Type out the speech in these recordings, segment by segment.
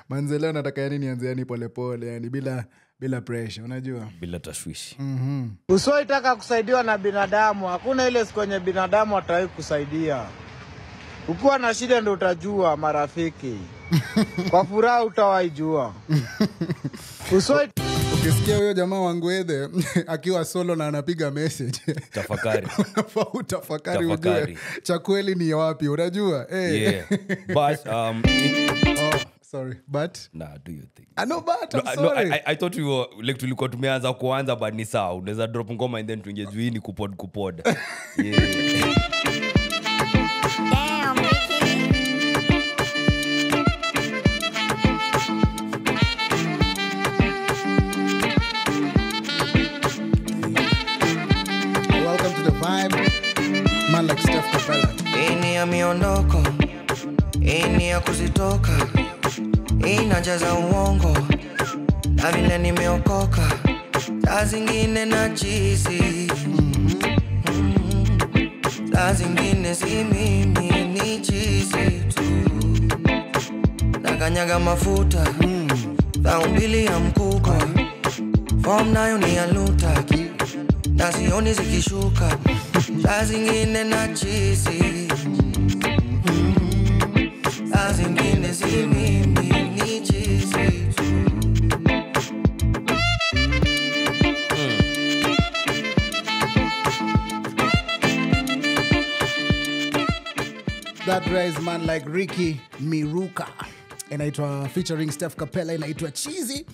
Manze leo nataka yani nianze yani pole pole yani bila pressure unajua. Bila tashwishi. Usiwaitaka kusaidiwa na binadamu. Hakuna ile siku kwenye binadamu atawahi kusaidia. Ukiwa na shida ndio utajua marafiki. Kwa furaha utawahi jua. Ukisikia huyo jamaa wangu Edhe akiwa solo na anapiga message. Tafakari. Unafaa utafakari ujue cha kweli ni wapi unajua. Yeah. But sorry, but nah, do you think? I know, but I'm sorry. No, I thought you were like tulikuwa tumeanza kuanza but ni sawa. Unaweza drop ngoma and then tuingie juu ni kupod. Yeah. Welcome to the vibe. Man like Steph Capella. Ini ya miondoko, ini ya kuzitoka, inajaza uongo, na vile nimeokoka, saa zingine na chizi, saa zingine si mimi ni chizi tu, nakanyaga mafuta, thao mbili ya mkubwa, form nayo ni ya luta, na sioni zikishuka, saa zingine na chizi, saa zingine si mimi ni chizi tu. That rise man like Ricky Miruka. Inaitwa featuring Steph Capella, inaitwa Cheesy.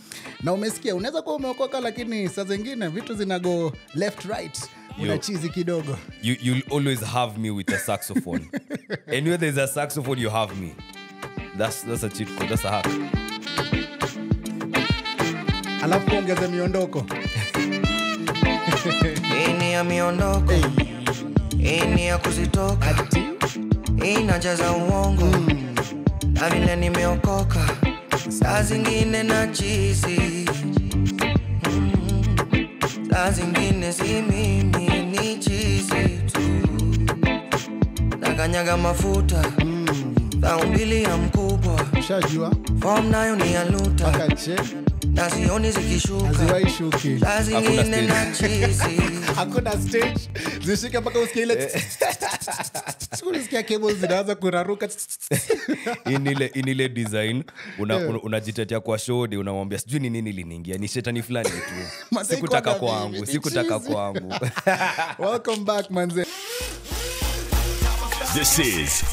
Na umesikia unaweza kuwa umeokoka lakini saa zingine vitu zinago left right. Una cheesy kidogo. You'll always have me with a saxophone. Anywhere there's a saxophone you have me. That's a cheat code. That's a hack. Alafu ongeze miondoko. Ini ya miondoko, ini ya kuzitoka, inajaza uongo, na vile nimeokoka, saa zingine na chizi, saa zingine si mimi ni chizi tu, nakanyaga mafuta, thao mbili ya mkubwa, Ushajua? form nayo ni ya luta, Akache. na sioni zikishuka, Haziwai shuki. saa zingine na chizi. Hakuna stage. Zishike mpaka usikie ile. Unasikia cables zinaanza kuraruka. Inile design unajitetea kwa show de unamwambia sijui ni nini liniingia ni shetani fulani tu. Sikutaka kwangu. Welcome back manze. This is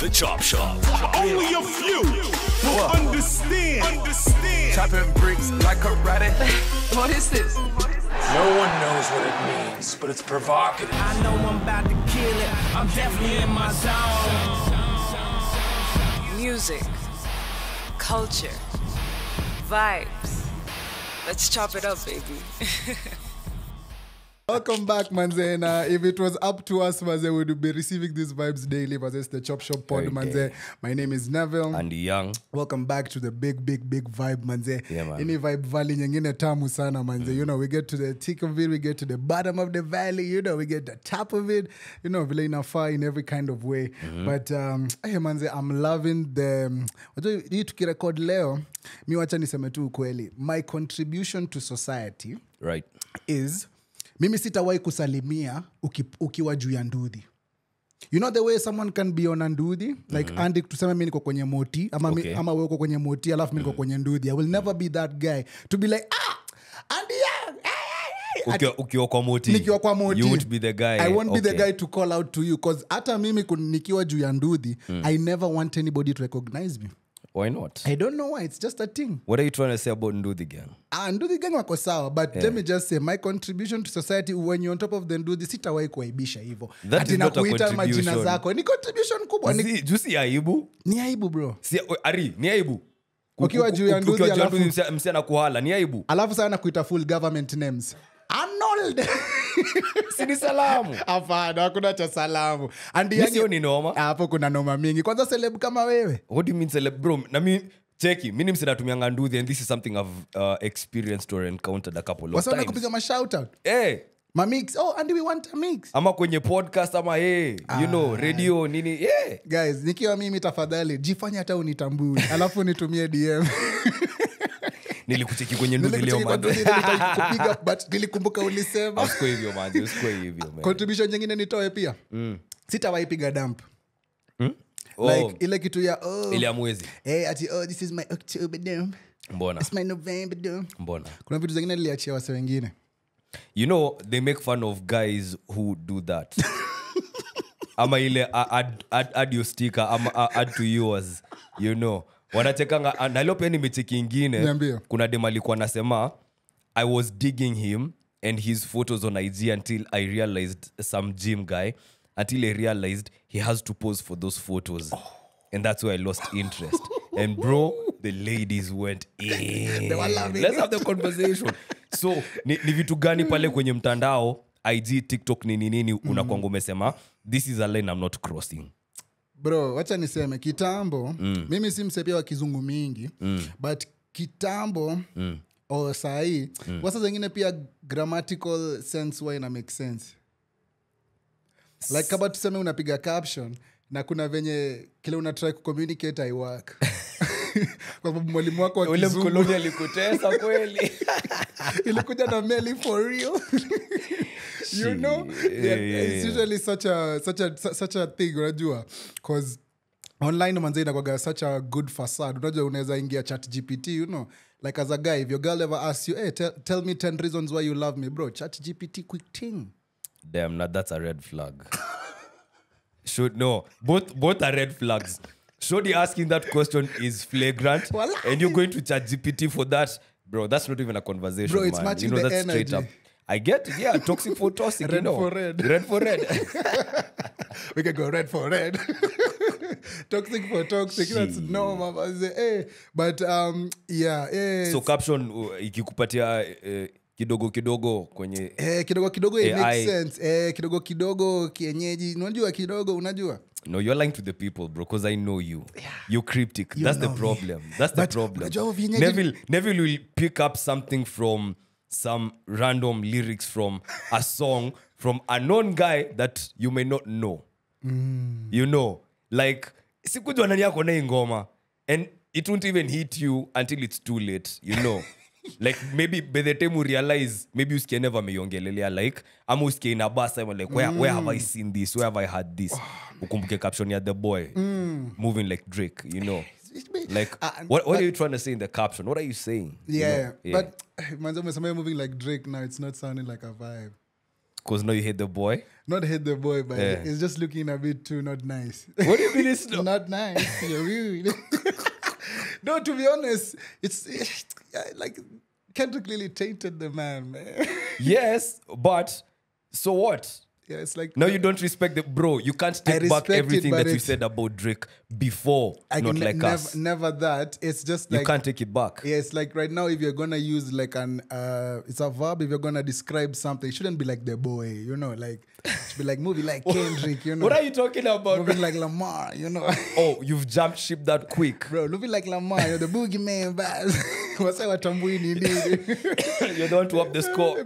The Chop Shop. Only a few will understand. Chopping bricks like a karate. What is this? No one knows what it means, but it's provocative. I know I'm about to kill it. I'm definitely in my zone. Music, culture, vibes. Let's chop it up, baby. Welcome back, manze. Na if it was up to us, manze, we would be receiving these vibes daily. Manze, it's the Chop Shop Pod, manze. My name is Neville. And Young. Welcome back to the big vibe, manze. Yeah, man. Any vibe valley nyingine tamu sana, manze. You know, we get to the thick of it, we get to the bottom of the valley, you know, we get the top of it, you know, vile inafaa in every kind of way. But, hey, manze, I'm loving the... Hii tukirecord leo, mi wacha niseme tu ukweli. My contribution to society Right. is... Mimi sitawahi kusalimia ukiwa juu ya ndudhi. You know the way someone can be on a ndudhi? Like Andy tuseme mimi niko kwenye moti ama wewe uko kwenye moti alafu mimi niko kwenye ndudhi. I will never be that guy to be like Andy Ukiwa kwa moti. Nikiwa kwa moti. You won't be the guy. I won't be the guy to call out to you because hata mimi nikiwa juu ya ndudhi, I never want anybody to recognize me. Why not? I don't know why, it's just a thing. What are you trying to say about Ndudhi gang? Ndudhi gang wako sawa, but let me just say my contribution to society when you're on top of the Ndudhi sitawahi kuaibisha hivyo. That is not a kuita majina contribution. zako. Ni contribution kubwa. Jusi aibu? Ni aibu bro. Ni aibu? Ukiwa juu ya Ndudhi alafu msichana kuhala, ni aibu? Alafu sana kuita full government names. Arnold. Sini salamu. Hapana, hakuna cha salamu. Sio ni noma. Hapo kuna noma mingi. Kwanza celeb kama wewe. What do you mean celeb bro? Na mimi cheki, mimi msinatumia Ndudhi and this is something I've experienced or encountered a couple of times. Wasa kupiga ma shout out. Eh, Mamix. Oh, and we want a mix. ama kwenye podcast ama you know radio nini Guys, nikiwa mimi tafadhali jifanye hata unitambue alafu nitumie DM. nilikucheki kwenye ndugu leo man. Kupiga but nilikumbuka ulisema. Usikwe hivyo man, usikwe hivyo man. Contribution nyingine nitoe pia. Sitawahi piga dump. Like ile kitu ya ile amwezi. ati this is my October dump. Mbona? It's my November dump. Mbona? Kuna vitu zingine niliachia wase wengine. You know, they make fun of guys who do that. ama ile add your sticker ama add to yours, you know. Wanachekanga na leo pia nimecheki ingine. Kuna dem alikuwa anasema I was digging him and his photos on IG until I realized some gym guy until I realized he has to pose for those photos. And that's where I lost interest. And bro, the ladies went in. They were loving Let's have the conversation. So, ni vitu gani pale kwenye mtandao, IG, TikTok, nini, unakuanga umesema, this is a line I'm not crossing. Bro, wacha niseme, kitambo, mimi si msepia wa kizungu mingi, but kitambo, o sahi, wasa zengine pia grammatical sense wa ina make sense. Like kama tuseme unapiga caption, na kuna venye kile una try kucommunicate I work. Kwa sababu mwalimu wako wa kizungu. Ule mkoloni alikutesa kweli. Ilikuja na meli for real. You know? It's usually such a thing, unajua. Because online manze inakuwaga such a good facade. Unajua unaweza ingia ChatGPT, you know. Like as a guy, if your girl ever asks you, hey, tell me 10 reasons why you love me, bro. ChatGPT, quick thing. Damn, now that's a red flag. Both are red flags. Shodi asking that question is flagrant, and you're going to ChatGPT for that, bro. That's not even a conversation, bro. It's man. matching that's the straight energy. up. I get it, yeah. Toxic for toxic, red you know. for red. Red for red. We can go red for red. Toxic for toxic. That's normal. But yeah. So caption ikikupatia kidogo kwenye kidogo it makes sense. Kidogo kienyeji. Unajua? No, you're lying to the people, bro, because I know you. Yeah. You're cryptic. That's the problem. That's the problem. Neville will pick up something from some random lyrics from a song from a known guy that you may not know. You know, like sikujua nani yako na ngoma, and it won't even hit you until it's too late, you know. Like maybe by the time you realize, maybe usikie never meiongelelea, like ama usikie ina basa, like where have I seen this, where have I heard this. Ukumbuke caption ya The Boy moving like Drake, you know. Like what are you trying to say in the caption? What are you saying? Yeah, you know? But manzo moving like Drake now, it's not sounding like a vibe. Because now you hate The Boy? Not hate The Boy, but it's just looking a bit too not nice. What do you mean it's not nice? You're rude. No, to be honest, it's like Kendrick really tainted the man. Yes, but so what? Yeah, it's like no, you don't respect the bro. You can't take back everything that you said about Drake before. Us. Never that. It's just like you can't take it back. Yeah, it's like right now, if you're gonna use like it's a verb. If you're gonna describe something, it shouldn't be like The Boy. You know, like it should be like movie like Kendrick. You know, what are you talking about? Moving like Lamar. You know. Oh, you've jumped ship that quick, bro. Moving like Lamar. You're the boogeyman, baz. What's what tambui nini? You don't up the score,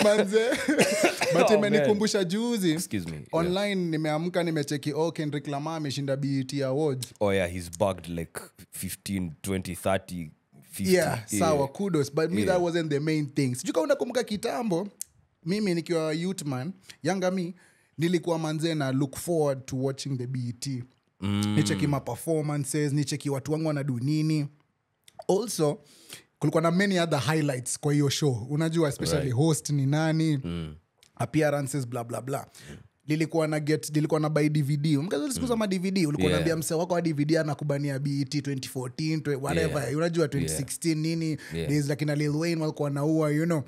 But imenikumbusha juzi. Excuse me. Online nimeamka nimecheki Kendrick Lamar ameshinda BET Awards. Oh yeah, he's bugged like 15, 20, 30, 50. Yeah, sawa, kudos. But me, that wasn't the main thing. Sijui kama unakumbuka kitambo, mimi nikiwa youth man, younger me, nilikuwa manze na look forward to watching the BET. Nicheki ma performances, nicheki watu wangu wanadu nini. Also, kulikuwa na many other highlights kwa hiyo show. Unajua, especially host ni nani, appearances, blah, blah, blah. Nilikuwa na buy DVD. Mkazo ulisikiza ma DVD, ulikuwa unaambia msee wako wa DVD anakubania BET 2014, whatever. Unajua 2016 nini, days like na Lil Wayne walikuwa naua, you know.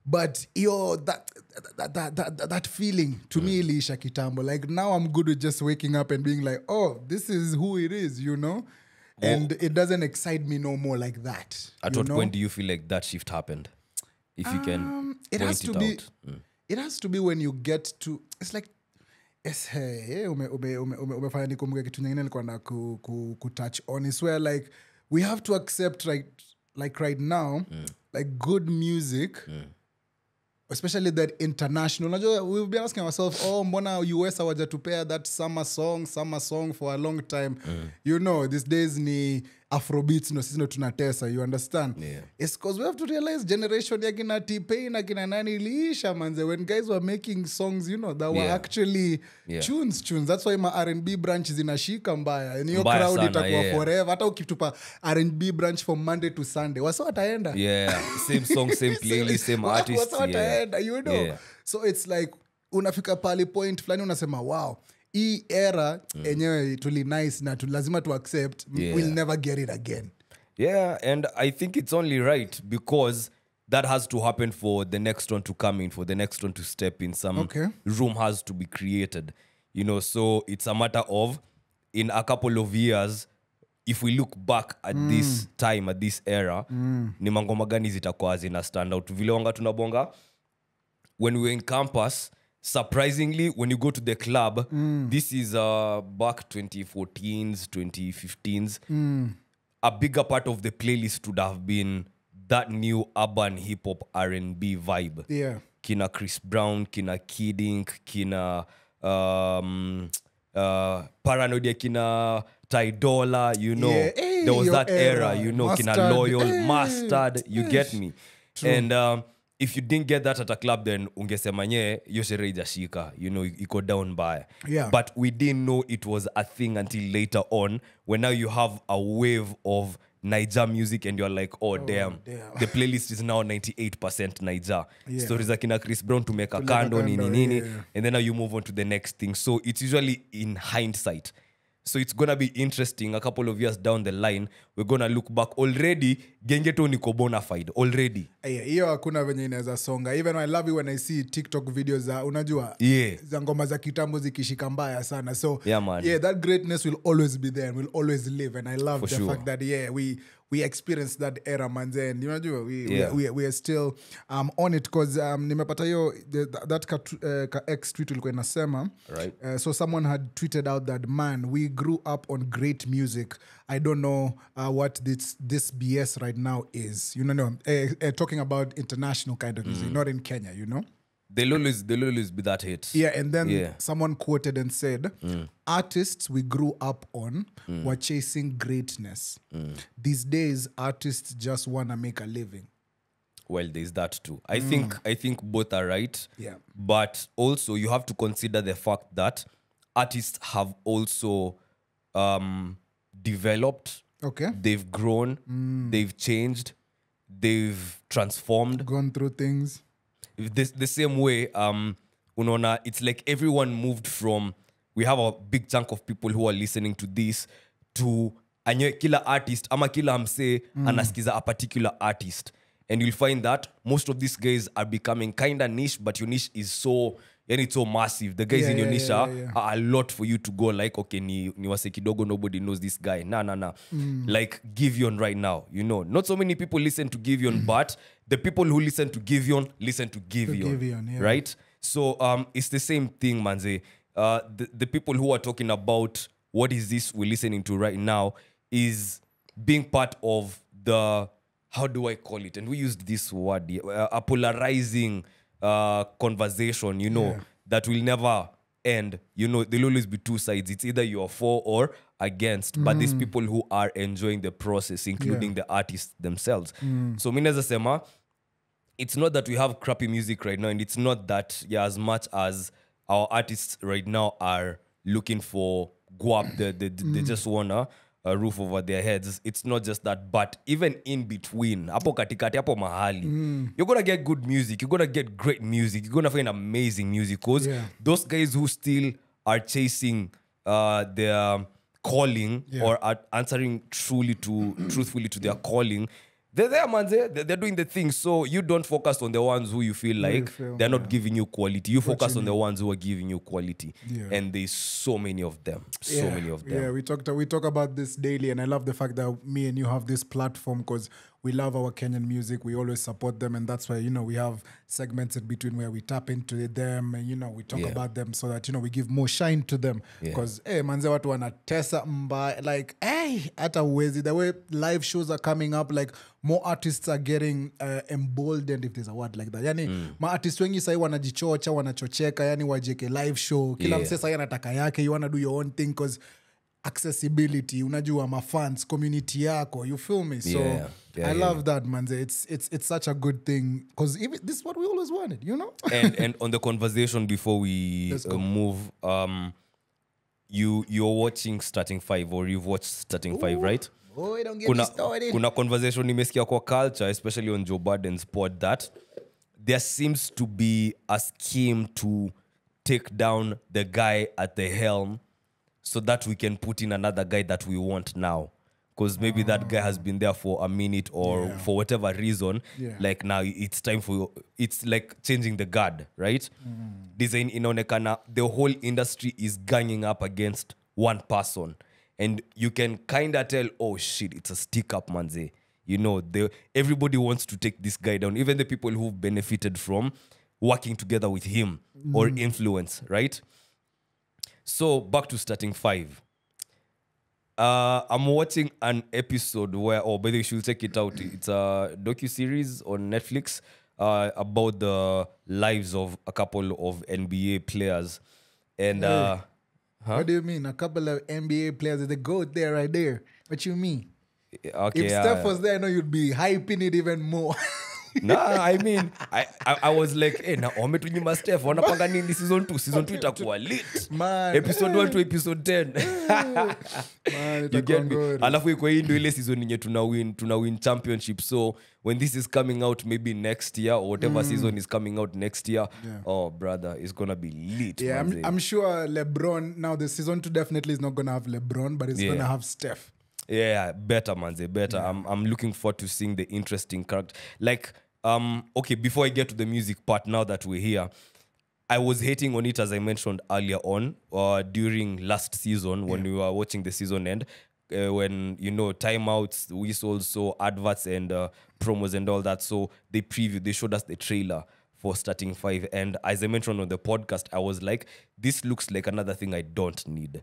But that feeling to me iliisha kitambo. Like now I'm good with just waking up and being like, oh, this is who it is, you know. And it doesn't excite me no more like that. At what point do you feel like that shift happened? If you can it has to be out. It has to be when you get to, it's like umefanya nikumbuke kitu nyingine nilikuwa na touch on is where like we have to accept right now like good music especially that international. We've been asking ourselves, mbona US hawajatupea that summer song for a long time. You know, these days ni Afrobeats no sisi no tunatesa, you understand? Yeah. It's because we have to realize generation ya kina T-Pain na kina nani iliisha manze when guys were making songs, you know, that were actually tunes. That's why my R&B branch zinashika mbaya. And your crowd sana, itakuwa forever. Hata ukitupa R&B branch from Monday to Sunday. Wasa wataenda? Yeah, same song, same playlist, same artist. Wasa wataenda, you know? Yeah. So it's like, unafika pali point fulani unasema, wow, hii era enyewe tuli nice na lazima to accept, we'll never get it again. Yeah, and I think it's only right because that has to happen for the next one to come in, for the next one to step in. Some room has to be created, you know. So it's a matter of, in a couple of years, if we look back at this time, at this era, ni mangoma gani zitakuwa zina stand out. Vile wanga tunabonga, when we were in campus, surprisingly, when you go to the club, this is back 2014s, 2015s, a bigger part of the playlist would have been that new urban hip-hop R&B vibe. Yeah. Kina Chris Brown, kina Kid Ink, kina Paranoid, kina Ty Dolla, you know. Yeah. Hey, there was that era, you know, Mustard. kina Loyal, Hey. Mustard, you get me. True. And if you didn't get that at a club, then ungesema nye, yo sherehe ijashika, you know, iko down by. Yeah. But we didn't know it was a thing until later on, when now you have a wave of Niger music and you're like, oh damn. The playlist is now 98% Niger. Yeah. Stories like kina Chris Brown to make a kando, nini, and then now you move on to the next thing. So it's usually in hindsight. So it's gonna be interesting. A couple of years down the line, we're gonna look back. Already, Gengeto niko bona fide. Already. Hiyo hakuna venye inaweza songa. Even I love it when I see TikTok videos za unajua za ngoma za kitambo zikishika mbaya sana. So man. That greatness will always be there and will always live. And I love For the sure. fact that we experienced that era manze. And unajua we are still on it because nimepata hiyo that ka ex tweet ilikuwa inasema. Right. So someone had tweeted out that, man, we grew up on great music. I don't know what this BS right now is. You know, talking about international kind of music, not in Kenya, you know? They'll always be that hit. Yeah, and then someone quoted and said, artists we grew up on were chasing greatness. These days, artists just want to make a living. Well, there's that too. I think both are right. Yeah. But also you have to consider the fact that artists have also developed. Okay. They've grown. They've changed. They've transformed. Gone through things. The same way, unaona, it's like everyone moved from, we have a big chunk of people who are listening to this to kila artist, ama kila mse anasikiza a particular artist. And you'll find that most of these guys are becoming kind of niche, but your niche is so, and it's so massive. The guys in your niche are a lot for you to go like, okay, ni wase kidogo, nobody knows this guy. Nah. Like Giveon right now, you know. Not so many people listen to Giveon, but the people who listen to Giveon listen to Giveon, right? So it's the same thing, manze. The people who are talking about what is this we're listening to right now is being part of the, how do I call it? And we used this word, a polarizing conversation, you know, that will never end. You know, there'll always be two sides. It's either you're for or against. But these people who are enjoying the process, including the artists themselves. So, mineza sema, it's not that we have crappy music right now, and it's not that, as much as our artists right now are looking for guap, they just wanna a roof over their heads. It's not just that, but even in between, hapo katikati, hapo mahali, you're gonna get good music, you're gonna get great music, you're gonna find amazing music, because those guys who still are chasing their calling or are answering truthfully to their calling, they're there, man. They're doing the thing. So you don't focus on the ones who you feel like they're not giving you quality. You focus on the ones who are giving you quality. And there's so many of them. Many of them. Yeah, we talk about this daily, and I love the fact that me and you have this platform, because we love our Kenyan music. We always support them, and that's why, you know, we have segments in between where we tap into them and, you know, we talk about them so that, you know, we give more shine to them. Because, hey, manze watu wanatesa mbaya. Like, hey, hata uwezi. The way live shows are coming up, like, more artists are getting emboldened, if there's a word like that. Yani, ma-artists wengi sahi wanajichocha, wanachocheka, yani wajeke live show. Kila mse sahi anataka yake, you wanna do your own thing, because accessibility, unajua, ma fans, community yako, you feel me? So I love that, manze. It's such a good thing, because this is what we always wanted, you know. and on the conversation before we move, you're watching Starting Five, or you've watched Starting Five, right? Oh, don't get me started. Kuna conversation nimesikia kwa culture, especially on Joe Biden's pod, that there seems to be a scheme to take down the guy at the helm, so that we can put in another guy that we want now. Because maybe that guy has been there for a minute, or for whatever reason. Like now it's time for, it's like changing the guard, right? Design inaonekana, the whole industry is ganging up against one person. And you can kind of tell, oh shit, it's a stick up, manze. You know, everybody wants to take this guy down. Even the people who've benefited from working together with him or influence, right? So back to Starting Five. I'm watching an episode where, by the way, you should check it out. It's a docu-series on Netflix about the lives of a couple of NBA players. And what do you mean? A couple of NBA players, the GOAT there, right there. What you mean? Okay, if Steph was there, I know you'd be hyping it even more. Nah, I mean, I was like, hey, na wametunyima Steph, wanapanga nini season 2? Season 2 itakuwa lit. Man. Episode 1 to episode 10. Man, You get me? Alafu iko hii ndio ile season yenye tuna win championship. So when this is coming out maybe next year, or whatever season is coming out next year, oh brother, it's gonna be lit. Yeah, I'm sure LeBron, now the season 2 definitely is not gonna have LeBron, but it's gonna have Steph. Yeah, better, manze, better. I'm looking forward to seeing the interesting character. Like, okay, before I get to the music part, now that we're here, I was hating on it, as I mentioned earlier on, during last season when we were watching the season end, when, you know, timeouts, we also adverts and promos and all that. So they showed us the trailer for Starting Five. And as I mentioned on the podcast, I was like, this looks like another thing I don't need.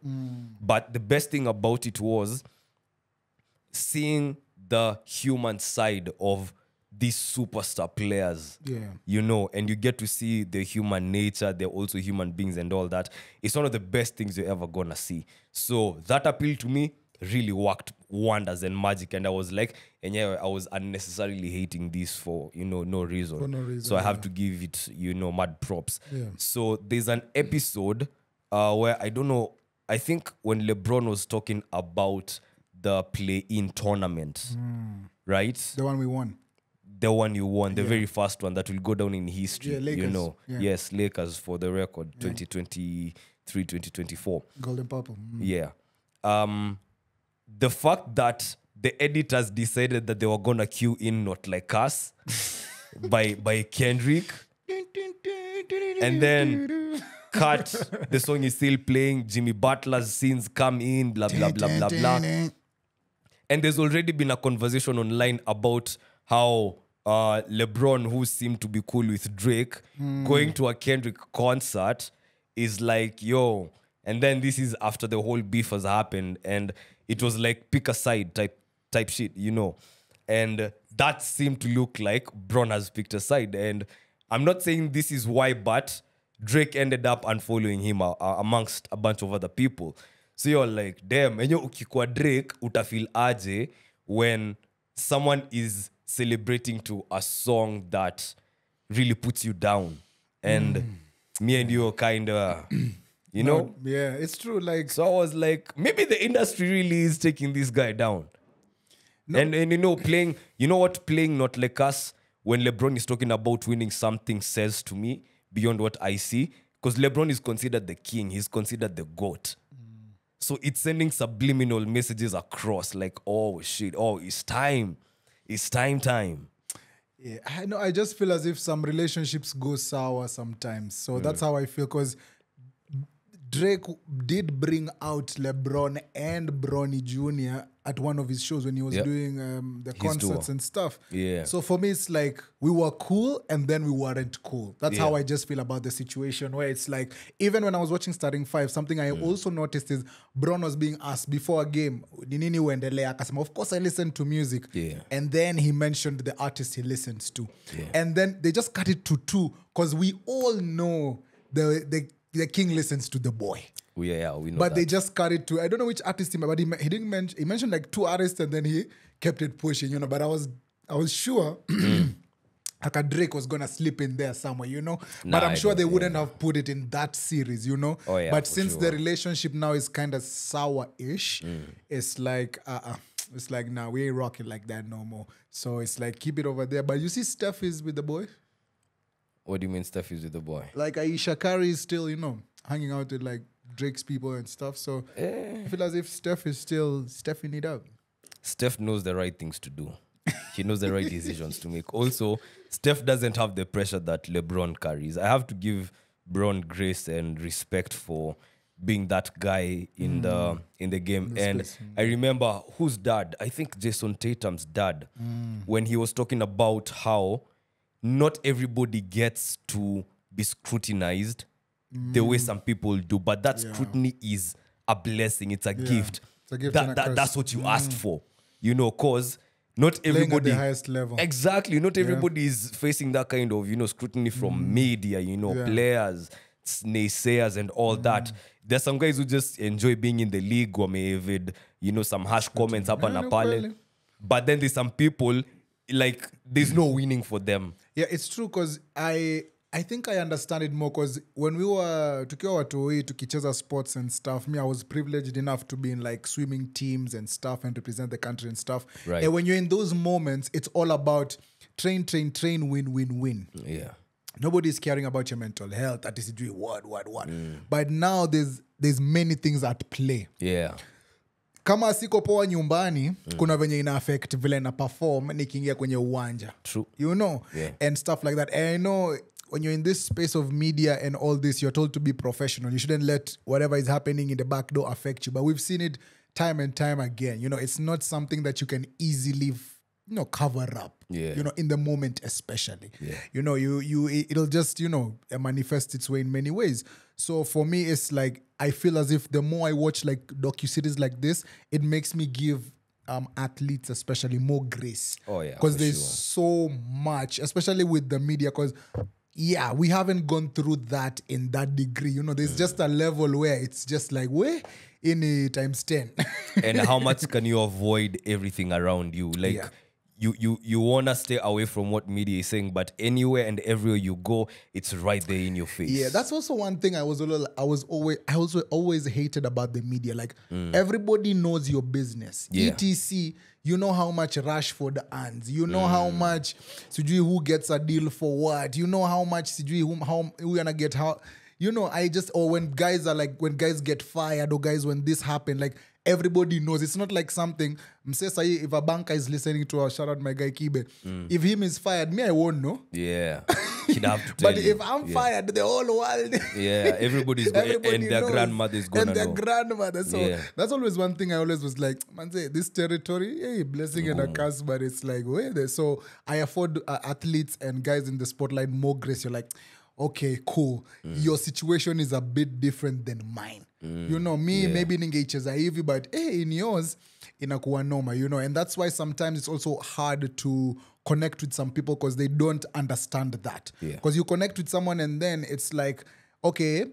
But the best thing about it was seeing the human side of these superstar players, you know, and you get to see the human nature. They're also human beings and all that. It's one of the best things you're ever gonna see. So that appeal to me really worked wonders and magic. And I was like, and I was unnecessarily hating this for, you know, no reason. For no reason, so I have to give it, you know, mad props. So there's an episode where, I don't know, I think when LeBron was talking about the play-in tournament, right? The one we won. The one you won, the very first one that will go down in history, Lakers. you know. Yes, Lakers, for the record, 2023, 2024. Golden Purple. Yeah. The fact that the editors decided that they were going to cue in Not Like Us by Kendrick, and then cut, the song is still playing, Jimmy Butler's scenes come in, blah, blah, blah, blah, blah. And there's already been a conversation online about how LeBron, who seemed to be cool with Drake, going to a Kendrick concert is like, yo. And then this is after the whole beef has happened. And it was like pick a side type shit, you know. And that seemed to look like Bron has picked a side. And I'm not saying this is why, but Drake ended up unfollowing him amongst a bunch of other people. So you're like, damn, enyo ukikuwa Drake, utafeel aje when someone is celebrating to a song that really puts you down. And me and you are kind of, you know? Yeah, it's true. Like, so I was like, maybe the industry really is taking this guy down. No. And you know, playing, you know what, playing Not Like Us, when LeBron is talking about winning something, says to me beyond what I see, because LeBron is considered the king, he's considered the GOAT. So it's sending subliminal messages across, like, oh shit, oh, it's time. It's time. Yeah, I know. I just feel as if some relationships go sour sometimes. So that's how I feel, because Drake did bring out LeBron and Bronny Jr. at one of his shows when he was doing the concerts tour. and stuff. Yeah. So for me, it's like we were cool and then we weren't cool. That's how I just feel about the situation where it's like, even when I was watching Starting Five, something I also noticed is Bron was being asked before a game, "Nini uendelea?" Akasema, of course I listen to music. Yeah. And then he mentioned the artist he listens to. Yeah. And then they just cut it to 2 because we all know the king listens to the boy. We know But that. they just cut it to, I don't know which artist but he didn't mention, he mentioned like 2 artists and then he kept it pushing, but I was sure Aka Drake was gonna slip in there somewhere, but I'm sure they wouldn't have put it in that series, Oh, yeah, but for since sure. the relationship now is kind of sour-ish, it's like it's like, nah, we ain't rocking like that no more. So it's like, keep it over there. But you see Steph is with the boy? What do you mean Steph is with the boy? Like Aisha Curry is still, hanging out with like Drake's people and stuff. So I feel as if Steph is still stepping it up. Steph knows the right things to do. He knows the right decisions to make. Also, Steph doesn't have the pressure that LeBron carries. I have to give Bron grace and respect for being that guy in the game. And I remember whose dad, I think Jason Tatum's dad, when he was talking about how not everybody gets to be scrutinized the way some people do, but that scrutiny is a blessing. It's a gift. It's a gift and a curse. That's what you asked for, because not Playing everybody at the highest level. Exactly. Not everybody is facing that kind of, scrutiny from media, players, naysayers and all that. There's some guys who just enjoy being in the league, wamevid, some harsh comments hapa na pale. But then there's some people, like, there's no winning for them. Yeah, it's true because I think I understand it more because when we were tukiwa watoi tukicheza sports and stuff, I was privileged enough to be in like swimming teams and stuff and represent the country and stuff. Right. And when you're in those moments, it's all about train, win. Yeah. Nobody's caring about your mental health. That is doing what. But now there's many things at play. Yeah. Kama siko poa nyumbani, kuna venye ina affect vile na perform nikiingia kwenye uwanja. True. Yeah. And stuff like that. And I know when you're in this space of media and all this, you're told to be professional. You shouldn't let whatever is happening in the back door affect you. But we've seen it time and time again. It's not something that you can easily cover up. Yeah. In the moment especially. Yeah. It'll just, manifest its way in many ways. So for me, it's like, I feel as if the more I watch like docuseries like this, it makes me give athletes especially more grace. Oh, yeah. Because there's so much, especially with the media, because we haven't gone through that in that degree. There's just a level where it's just like, where? In times 10. And how much can you avoid everything around you? Like, you want to stay away from what media is saying, but anywhere and everywhere you go, it's right there in your face. Yeah, that's also one thing I also always hated about the media. Like, everybody knows your business. Yeah. ETC, you know how much Rashford earns. You know how much sijui who gets a deal for what. You know how much sijui how we gonna get how. Or when guys get fired or guys when this happened, like everybody knows. It's not like something, if a banker is listening to our shout out my guy Kibe, if him is fired, me I won't know. Yeah. He'd have to tell But you. if I'm fired, the whole world. Yeah, everybody's going, and their knows. grandmother is going to know. And their grandmother. So that's always one thing I always was like, man, say this territory, hey, blessing and a curse, but it's like, where there? So I afford athletes and guys in the spotlight more grace. You're like, okay, cool. Your situation is a bit different than mine. Maybe ningeicheza hivi, but hey, in yours, inakuwa noma, and that's why sometimes it's also hard to connect with some people because they don't understand that. Because you connect with someone and then it's like, okay,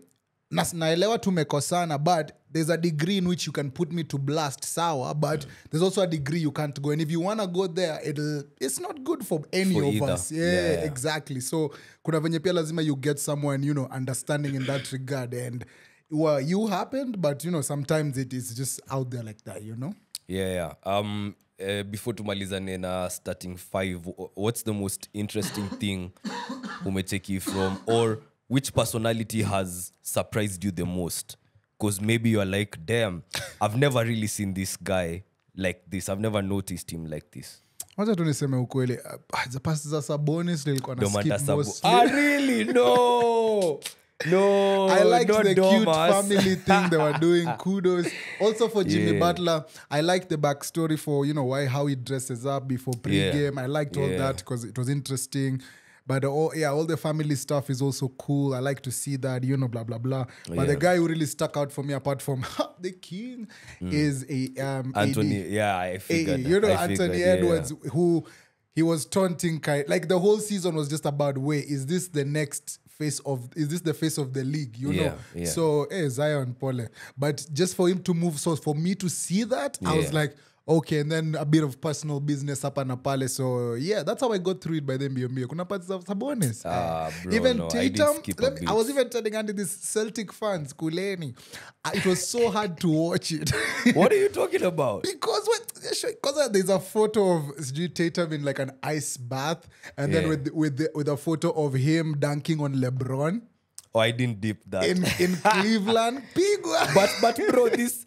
naelewa tumekosana, but there's a degree in which you can put me to blast sour, but there's also a degree you can't go. And if you want to go there, it's not good for any for of either. us. Yeah, exactly. So kuna venye pia lazima you get someone, understanding in that regard. And you happened, but, sometimes it is just out there like that, Yeah. Before tumalizane na starting 5, what's the most interesting thing take you from, or which personality has surprised you the most? Because maybe you're like, damn, I've never really seen this guy like this. I've never noticed him like this. Wacha tu niseme ukweli, za pasi za Sabonis nilikuwa na skip mostly. Really? No. No, I liked not the Domas. cute family thing they were doing. Kudos. Also for Jimmy Butler, I liked the backstory for, how he dresses up before pregame. I liked all that because it was interesting. But all the family stuff is also cool. I like to see that, blah, blah, blah. But the guy who really stuck out for me, apart from the king, is Anthony. I figured. Anthony Edwards, who he was taunting. Like the whole season was just about, is this the face of the league? So, Zion Pole. But just for him to move, so for me to see that, I was like, okay, and then a bit of personal business up and pale. So that's how I got through it by the MBO. Kuna parts of Sabonis. Bro, even no, Tatum, I I was even telling Andy this Celtic fans, Kuleni. It was so hard to watch it. What are you talking about? Because there's a photo of Tatum in like an ice bath, and then with a photo of him dunking on LeBron. Oh, I didn't dip that. In Cleveland. But bro, this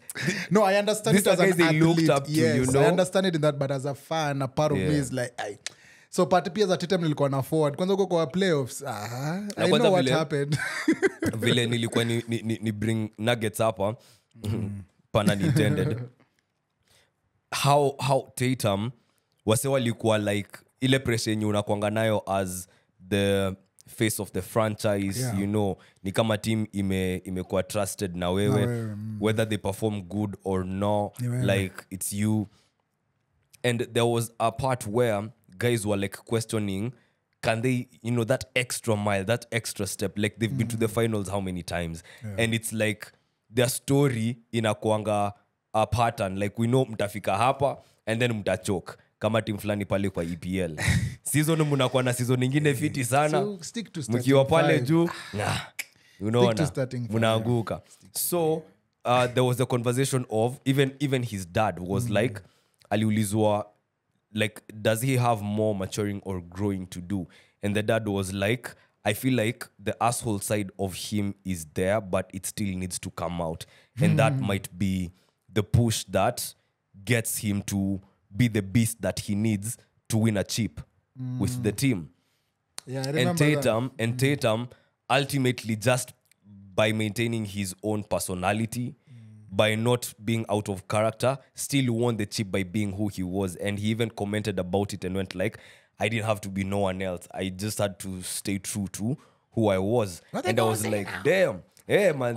no, I understand this it as an they athlete. looked up to, yes, I understand it in that, but as a fan, a part of me is like, so part pia za Tatum nilikuwa na forward. Kwanza uko kwa playoffs. I know what happened. Vile nilikuwa ni bring Nuggets hapa. Pana intended. How Tatum wase walikuwa like ile pressure yenye unakuanga nayo as the face of the franchise, ni kama team imekuwa trusted na wewe, whether they perform good or no, like it's you. And there was a part where guys were like questioning, can they, that extra mile, that extra step, like they've been to the finals how many times, and it's like their story inakuanga a pattern, like we know mtafika hapa and then mtachoke kama team fulani pale kwa EPL. Season mnakuwa na season nyingine fiti sana. So stick to mkiwa pale juu, unaona mnaanguka. So there was a conversation of even his dad was like, aliulizwa like, does he have more maturing or growing to do? And the dad was like, I feel like the asshole side of him is there, but it still needs to come out. And that might be the push that gets him to be the beast that he needs to win a chip with the team. Yeah, I remember and Tatum ultimately, just by maintaining his own personality, by not being out of character, still won the chip by being who he was. And he even commented about it and went like, I didn't have to be no one else. I just had to stay true to who I was. And I was like, damn. Hey, man.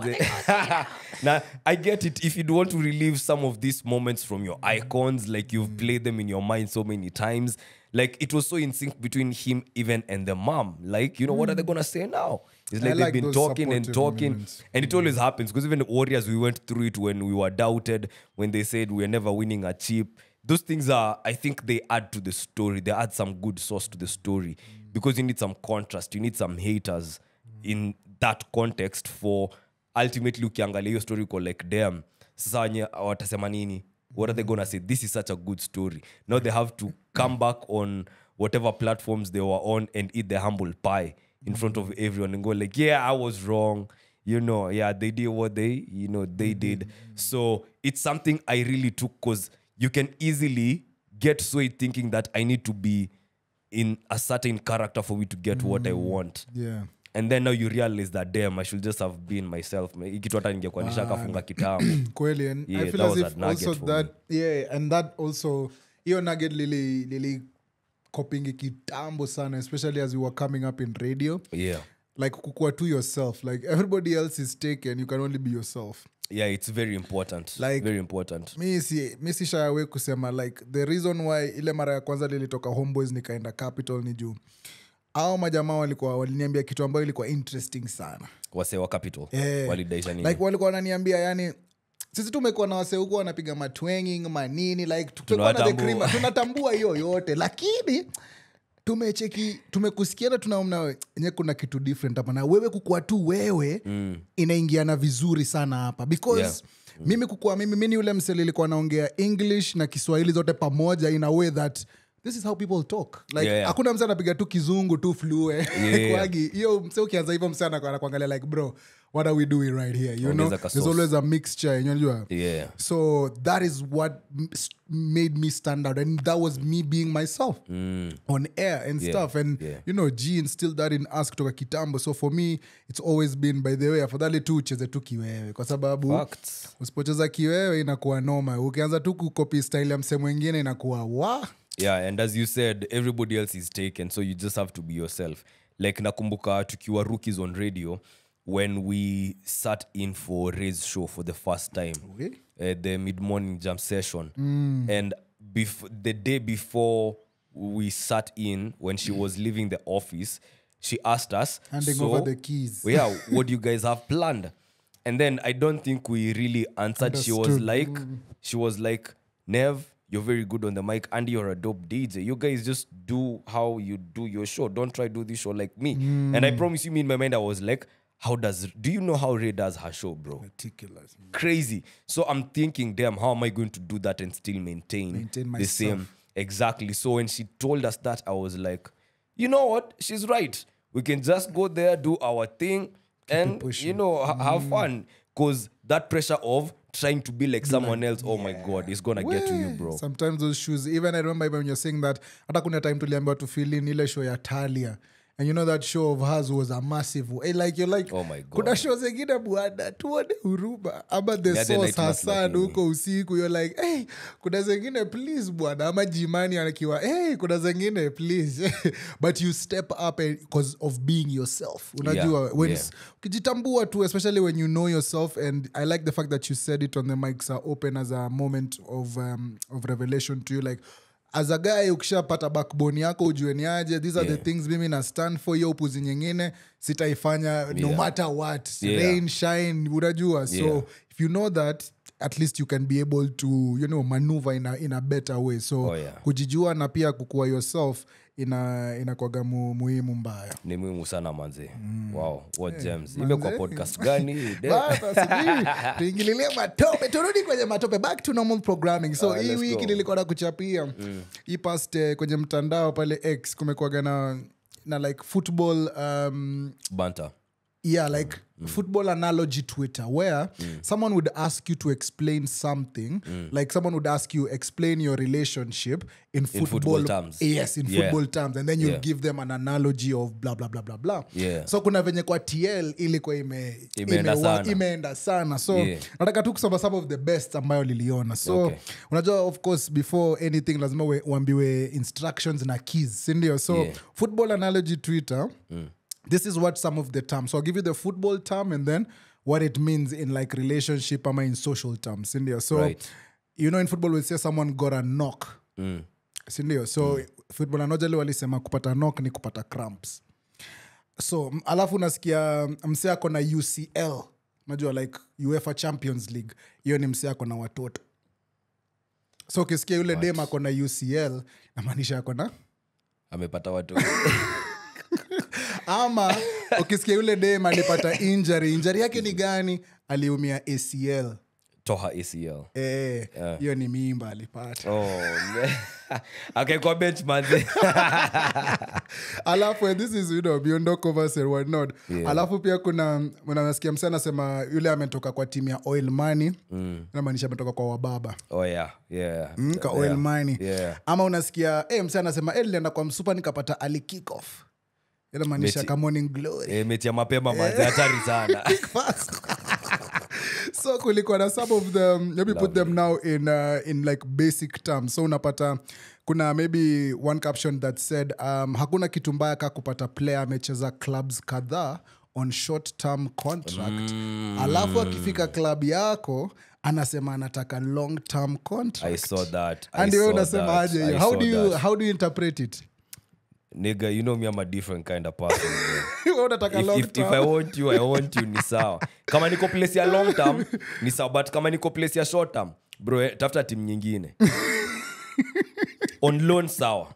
Now, I get it. If you'd want to relive some of these moments from your icons, like you've played them in your mind so many times, like it was so in sync between him even and the mom. Like, what are they going to say now? It's like they've been talking and talking. Moments. And it always happens. Because even the Warriors, we went through it when we were doubted, when they said we were never winning a chip. Those things I think they add to the story. They add some good sauce to the story. Because you need some contrast. You need some haters in that context for ultimately ukiangalia hiyo story uko like, damn, sasa watasema nini? What are they going to say? This is such a good story. Now they have to come back on whatever platforms they were on and eat the humble pie in front of everyone and go like, yeah, I was wrong. They did what they did. So it's something I really took, because you can easily get swayed thinking that I need to be in a certain character for me to get what I want. Yeah. And then now you realize that, damn, I should just have been myself. Ikitu hata ningekuwa nishakafunga kitamu. Kweli, and I feel as if also that, and that also, hiyo nugget lili copying kitambo sana, especially as you were coming up in radio. Yeah. Like kukua to yourself. Like everybody else is taken, you can only be yourself. Yeah, it's very important. Like, very important. Mi si shy away kusema, like, the reason why ile mara ya kwanza lilitoka Homeboys nikaenda Capital ni juu au majamaa waliniambia kitu ambayo ilikuwa interesting sana. Wase wa Capital walidaisha nini? Like walikuwa wananiambia, yani sisi tumekuwa na wase huko wanapiga matwanging manini, like tumekuwa na the cream, tunatambua hiyo yote, lakini tumekusikiana tunaona yenye kuna kitu different hapa, na wewe kukua tu wewe inaingiana vizuri sana hapa, because mimi kukua mimi yule mseli nilikuwa naongea English na Kiswahili zote pamoja in a way that this is how people talk like Yeah. hakuna msana anapiga tu kizungu tu flue kwagi hiyo mse ukianza hivyo msana anakuangalia like bro what are we doing right here you know there's always a mixture unajua so that is what made me stand out and that was me being myself on air and stuff and you know G instilled that in us kutoka kitambo so for me it's always been by the way afadhali tu ucheze tu kiwewe kwa sababu usipocheza kiwewe inakuwa noma ukianza tu kucopy style ya mse mwingine inakuwa wa yeah and as you said everybody else is taken so you just have to be yourself like nakumbuka tukiwa rookies on radio when we sat in for Ray's show for the first time the mid-morning jam session and the day before we sat in when she was leaving the office she asked us handing over the keys yeah what do you guys have planned and then I don't think we really answered she was like Nev you're very good on the mic and you're a dope DJ. You guys just do how you do your show. Don't try to do this show like me. And I promise you, me in my mind, I was like, do you know how Ray does her show, bro? Ridiculous. Crazy. So I'm thinking, damn, how am I going to do that and still maintain the same? Exactly. So when she told us that, I was like, you know what? She's right. We can just go there, do our thing, and, you know, have fun. Because that pressure of trying to be like someone else, oh my God, it's gonna get to you, bro. Sometimes those shoes, even I remember when you're saying that, hata kuna time tuliambiwa to fill in ile show ya Talia. And you know that show of hers was a massive like you're like oh my God. Kuna show zingine bwana tuone huruma ama the source Hassan huko usiku you're like hey kuna zingine please bwana ama Jimani anakiwa hey kuna zingine please but you step up because of being yourself unajua when ukijitambua tu especially when you know yourself and I like the fact that you said it on the mics are open as a moment of revelation to you like as a guy ukishapata backbone yako ujueni aje these are the things mimi na stand for hiyo upuzi nyingine sitaifanya no matter what rain shine unajua so if you know that at least you can be able to you know maneuver in a better way so kujijua na pia kukua yourself inakuwaga muhimu mbaya ni muhimu sana manze wow what gems imekuwa podcast gani tuingililie matope turudi kwenye matope back to normal programming so hii wiki nilikuwa na kuchapia hii past kwenye mtandao pale X kumekuwaga na like football banter yeah like football analogy Twitter where someone would ask you to explain something like someone would ask you explain your relationship in football terms football terms and then you'll give them an analogy of blah blah blah blah blah so kuna venye kwa TL ilikuwa imeenda sana so nataka tu kusoma some of the best ambayo liliona so unajua of course before anything lazima uambiwe instructions na keys si ndio so football analogy Twitter this is what some of the terms so I'll give you the football term and then what it means in like relationship ama in social terms India so you know in football we say someone got a knock Sindio so football anojali walisema kupata knock ni kupata cramps so alafu nasikia mse ako na UCL unajua like UEFA Champions League hiyo ni mse ako na watoto so ukisikia yule dem ako na UCL namaanisha ako na amepata watoto ama ukisikia yule dem alipata injury yake ni gani aliumia ACL toha ACL hiyo ni mimba alipata okay kwa bench manze alafu this is you know beyond covers and what not alafu pia kuna nasikia msana anasema yule ametoka kwa timu ya Oil Money inamaanisha ametoka kwa wababa kwa Oil Money ama unasikia msana anasema nilienda kwa msupa nikapata ali kick off ila maanisha ka morning glory mechi ya mapema manze hatari sana so kulikuwa na some of them maybe put them now in like basic terms so unapata kuna maybe one caption that said hakuna kitu mbaya ka kupata player amecheza clubs kadhaa on short term contract alafu akifika club yako anasema anataka long term contract I saw that and you unasema aje how do you interpret it nigga you know me I'm a different kind of person if I want you ni sawa kama niko place ya long term ni sawa but kama niko place ya short term bro tafuta team nyingine on loan sawa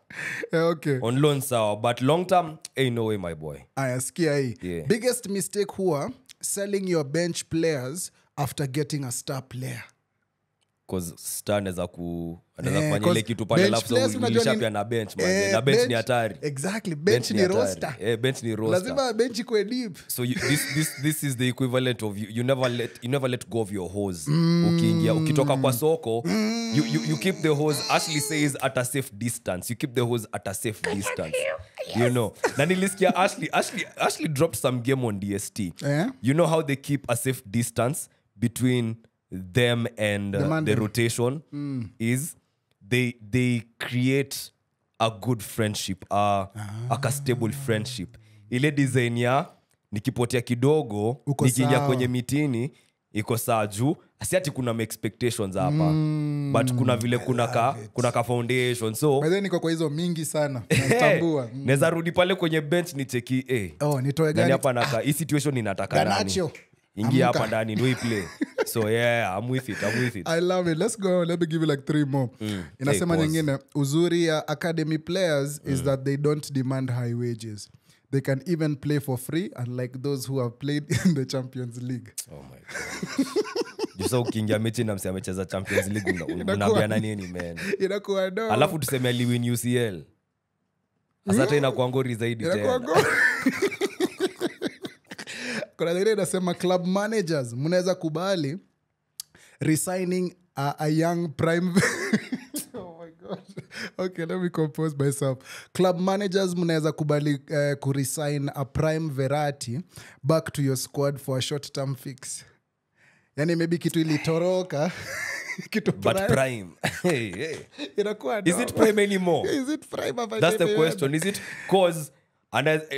on loan sawa but long term ain't no way my boy ayasikia hii biggest mistake huwa selling your bench players after getting a star player cause Star anaweza kufanya ile kitu pale alafu ulisha pia na bench man. Na bench ni hatari. Exactly, bench ni roster. Bench ni roster. Lazima bench iko deep. So this is the equivalent of you never let go of your hose. Ukitoka kwa soko, you keep the hose. Ashley says at a safe distance. You keep the hose at a safe distance. You know. Na nilisikia Ashley dropped some game on DST. Yeah. You know how they keep a safe distance between them and the rotation is they create a good friendship, a stable friendship. Ile design ya nikipotea kidogo nikiingia kwenye mitini iko saa juu asiati kuna expectations hapa but kuna vile kuna ka foundation so by then niko kwa hizo mingi sana natambua naweza rudi pale kwenye bench ni cheki nitoe gani hapa naka hii situation inataka nani ingia hapa ndani ndio play so yeah I'm with it I love it. Let's go. Let me give you like 3 more. Inasema nyingine uzuri ya academy players is that they don't demand high wages. They can even play for free unlike those who have played in the Champions League. Oh my god. Jusa ukiingia mechi na msema amecheza Champions League unaambia nini man? Inakuwa no. Alafu tuseme aliwin UCL. Asante inakuwa ngori zaidi tena. Kuna ile inasema club managers mnaweza kubali resigning a young prime oh my god. Okay, let me compose myself. Club managers mnaweza kubali kuresign a prime Verratti back to your squad for a short term fix. Yani maybe kitu ilitoroka kitu but prime. Hey. Inakuwa is it prime anymore? Is it prime? That's the question. Is it cause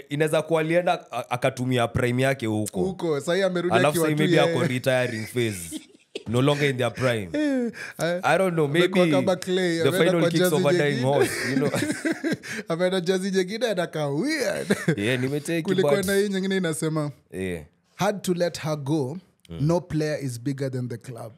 inaweza kuwa alienda akatumia prime yake huko sasa amerudi alafu sasa maybe ako retiring phase no longer in their prime. I don't know, maybe the final kicks of a dying horse, you know. Ameenda jazi jingine anaka weird. Yeah, nimetake kulikuwa na hii nyingine inasema had to let her go. No player is bigger than the club.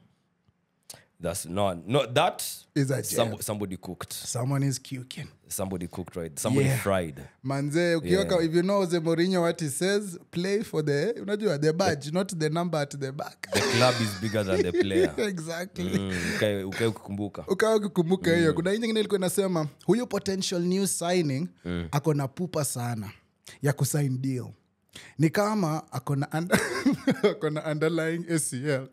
That's not that is a somebody cooked. Someone is cooking. Somebody cooked, right? Somebody fried. Manze, ukioka, if you know Jose Mourinho what he says, play for unajua the badge, not the number at the back. The club is bigger than the player. Exactly. Ukikumbuka. Ukikumbuka hiyo. Kuna nyingine ilikuwa inasema huyo potential new signing ako na pupa sana ya kusign deal. Ni kama ako na underlying ACL.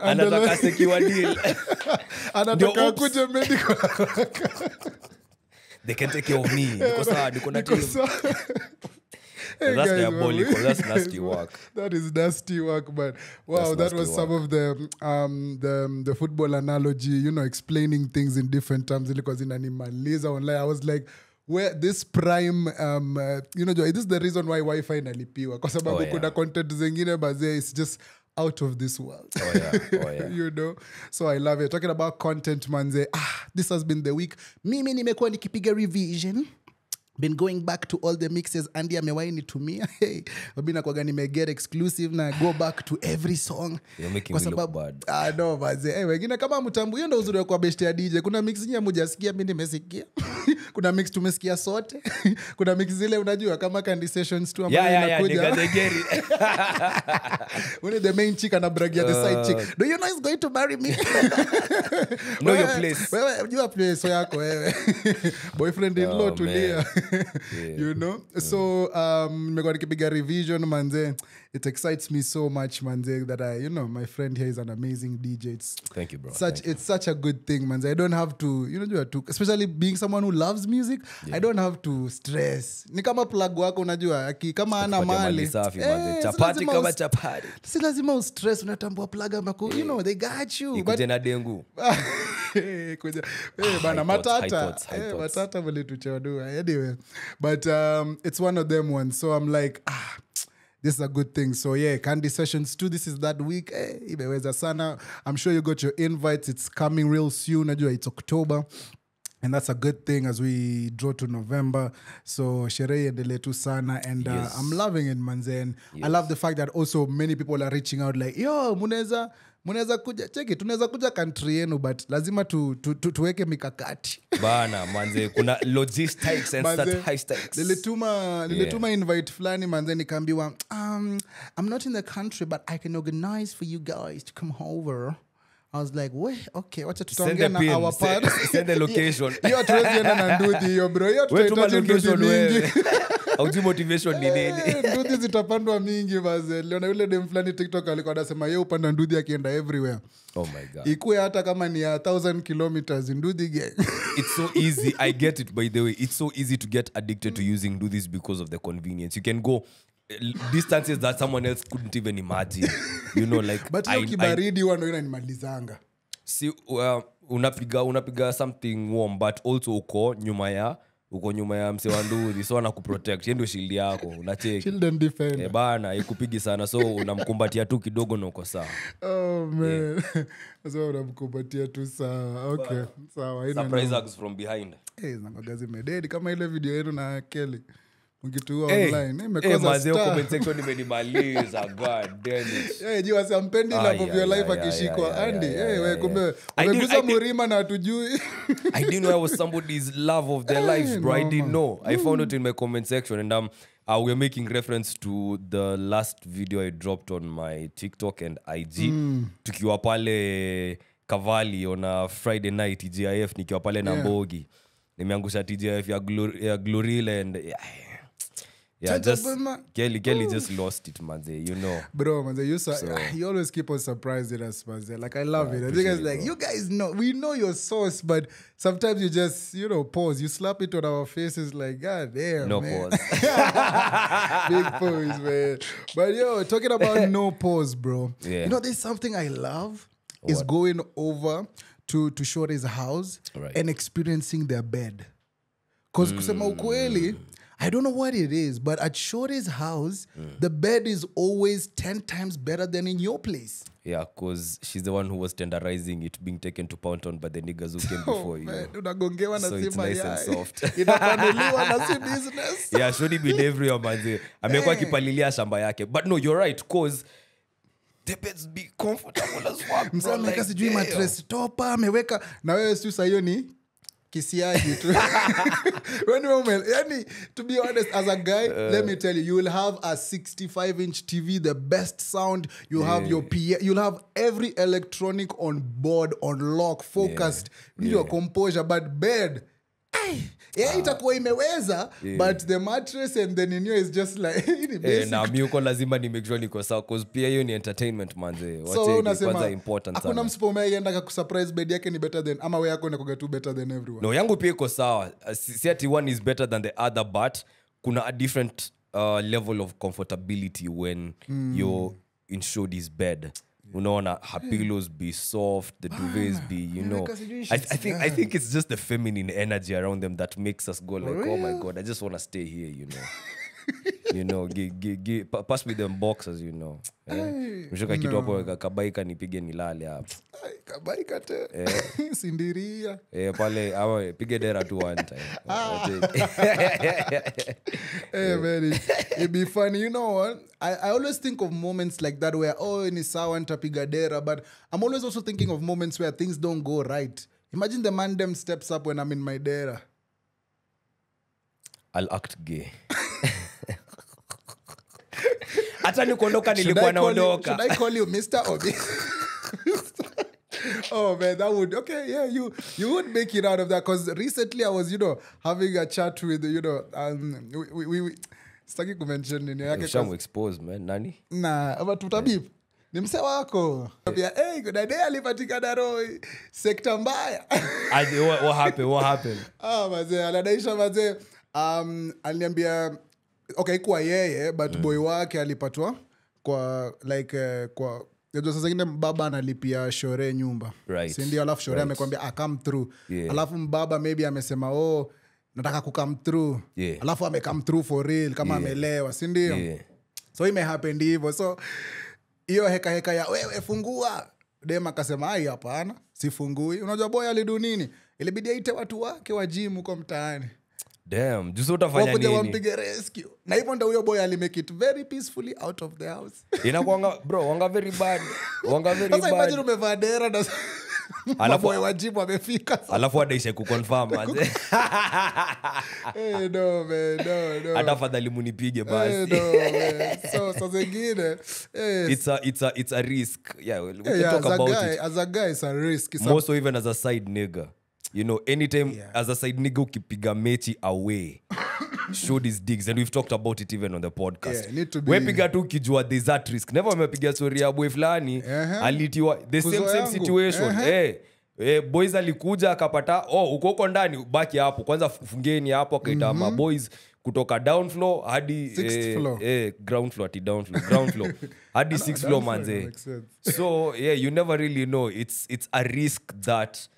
Anataka sekiwa deal. Anataka kuja medical. They can take care of me. Niko na team. That's diabolical. That's nasty work. That is nasty work, but wow, that was some of the football analogy, you know, explaining things in different terms. Because in animaliza online, I was like, where this prime you know, this is the reason why Wi-Fi inalipiwa kwa sababu kuna content zingine baze it's just out of this world. Oh yeah. You know, so I love it. Talking about content, manze. This has been the week. Mimi nimekuwa nikipiga revision. Been going back to all the mixes Andy amewahi nitumia. Hey, mimi kwa gani nimeget exclusive na go back to every song. You're making me look bad. No, manze. Wengine kama mtambu hiyo ndio uzuri kwa best ya DJ. Kuna mix nyingi mjasikia, mimi nimesikia. Kuna mix tumesikia sote. Kuna mix zile unajua kama Candy Sessions tu ambayo inakuja. When the main chick and bragia the side chick. Do you know he's going to marry me? Know your place. Wewe you place yako wewe. Boyfriend in law tulia. You know? So nimekuwa nikipiga revision manze. It excites me so much manze that my friend here is an amazing DJ. Thank you, bro. It's such a good thing manze. I don't have to, especially being someone who loves music, I don't have to stress. Ni kama plug wako unajua, kama ana mali. Chapati kama chapati. Si lazima ustress, unatambua plug ambako, they got you. Ikuje na dengu. Kuja. Bana matata vile tuchodua. Anyway, but it's one of them ones. So I'm like, this is a good thing. So yeah, Candy Sessions 2, this is that week. Imeweza sana. I'm sure you got your invites. It's coming real soon. It's October. And that's a good thing as we draw to November. So sherehe endele tu sana. And I'm loving it, manze. And I love the fact that also many people are reaching out like, yo, muneza mnaweza kuja cheki tunaweza kuja country yenu but lazima tuweke mikakati bana manze kuna logistics and Manze, high stakes nilituma invite fulani manze nikaambiwa I'm not in the country but I can organize for you guys to come over. I was like, okay, wacha tutaongea na our part. Send the location. Hiyo hatuwezi enda na nduthi hiyo bro. Hiyo tutahitaji nduthi mingi. Auji motivation ni nini? Nduthi zitapandwa mingi baze. Liona yule dem fulani TikTok alikuwa anasema yeye upanda nduthi akienda everywhere. Oh my god. Ikue hata kama ni 1000 kilometers nduthi gang. It's so easy. I get it by the way. It's so easy to get addicted to using nduthis because of the convenience. You can go distances that someone else couldn't even imagine. You know like but hiyo kibaridi huwa ndio inanimalizanga. Si unapiga something warm but also uko nyuma ya mse wa nduthi so anakuprotect. Yeye ndio shield yako. Unacheki. Shield and defend. Bana ikupigi sana so unamkumbatia tu kidogo na uko sawa. Oh man. So unamkumbatia tu sawa. Okay. Sawa. Surprise hugs from behind. Magazi mededi kama ile video yenu na Kelly. Mkitua online. Imekosa star. Comment section imenimaliza. God damn it. Jiwa sampendi love of your life akishikwa. Andy. Wewe kumbe umeguza Murima na hatujui. I didn't know I was somebody's love of their lives, bro. I didn't know. I found it in my comment section and we're making reference to the last video I dropped on my TikTok and IG. Tukiwa pale Kavali on a Friday night TGIF nikiwa pale na Mbogi. Nimeangusha TGIF ya Glorilla and just Kelly just lost it, manze, you know. Bro, manze, you always keep on surprising us, manze. Like, I love it. I think it's like, you guys know, we know your source, but sometimes you just, pause. You slap it on our faces like, God damn, no man. pause. Big pause, man. But, talking about no pause, bro. Yeah. There's something I love is going over to Shore's house and experiencing their bed. Because kusema ukweli, I don't know what it is, but at Shore's house, the bed is always 10 times better than in your place. Yeah, because she's the one who was tenderizing it, being taken to pound on by the niggas who came before you. Unagongewa na So it's nice and soft. Inapanuliwa na si business. Yeah, should been everywhere, manze. Amekuwa akipalilia shamba yake. But no, you're right, because the beds be comfortable as fuck. Msame sijui mattress topa, ameweka na wewe si sahiyo ni kisiaji tu. To be honest, as a guy, let me tell you, you will have a 65-inch TV, the best sound. You have your PA, you'll have every electronic on board, on lock, focused, your composure, but bed. Itakuwa imeweza, but the mattress and the ninyo is just like na miuko lazima ni make sure niko sawa cause pia hiyo ni entertainment, manze. So unasema important sana. Hakuna msipomea yenda kusurprise bed yake ni better than ama wewe yako inakuwa tu better than everyone. No, yangu pia iko sawa. Si ati one is better than the other, but kuna a different level of comfortability when you're in Shodi's bed. Unaona, her pillows be soft, the duvets be, I think it's just the feminine energy around them that makes us go like, oh my God, I just want to stay here, pass me them boxes, Mshuka kitu hapo kabaika nipige nilale hapo. Kabaika te. Sindiria. Pale pige dera tu one time. Hey man, it'd be funny. You know what? I always think of moments like that where ni sawa nitapiga dera, but I'm always also thinking of moments where things don't go right. Imagine the man them steps up when I'm in my dera. I'll act gay. Hata nikuondoka nilikuwa naondoka. Should I call you Mr. Obi? Oh man, that would you would make it out of that, because recently I was having a chat with we sitaki kumention nini yake Shamu expose man nani but tutabip ni mse wako pia kuna day alipatikana roho sekta mbaya. What happened mazee anadaisha mazee aliniambia kwa yeye but boy wake alipatwa kwa like kwa sasa zingine baba analipia Shore nyumba. Right. Si ndio, alafu Shore amekwambia come through. Yeah. Alafu mbaba maybe amesema nataka ku come through. Yeah. Alafu ame come through for real kama amelewa, si ndio? Yeah. So ime happen hivyo. So hiyo heka ya wewe fungua. Dema akasema hapana, sifungui. Unajua boy alidu nini? Ilibidi aite watu wake wa gym huko mtaani. Damn, just utafanya wakuja nini? wampige rescue na hivyo ndo huyo boy alimake it very peacefully out of the house. Inakuanga bro, wanga very bad. Sasa imagine umevaa dera na boy wajibu amefika. Alafu adaisha kuconfirm manze. No man, no. Hata afadhali munipige basi. No man. So zingine It's a risk. Yeah, we can talk about it. As a guy it's a risk. More so even as a side nigga. You know, anytime as a side nigga ukipiga mechi away, show these digs, and we've talked about it even on the podcast. Yeah, need to be... Wepiga tu kijua there's that risk. Never amepiga story ya boy fulani, alitiwa the same situation. Boys alikuja akapata, uko ndani, baki hapo. Kwanza fungeni hapo, akaita boys kutoka down floor hadi 6th floor. Ground floor ati down floor. Ground floor. Hadi 6th floor manze. So, you never really know. It's a risk that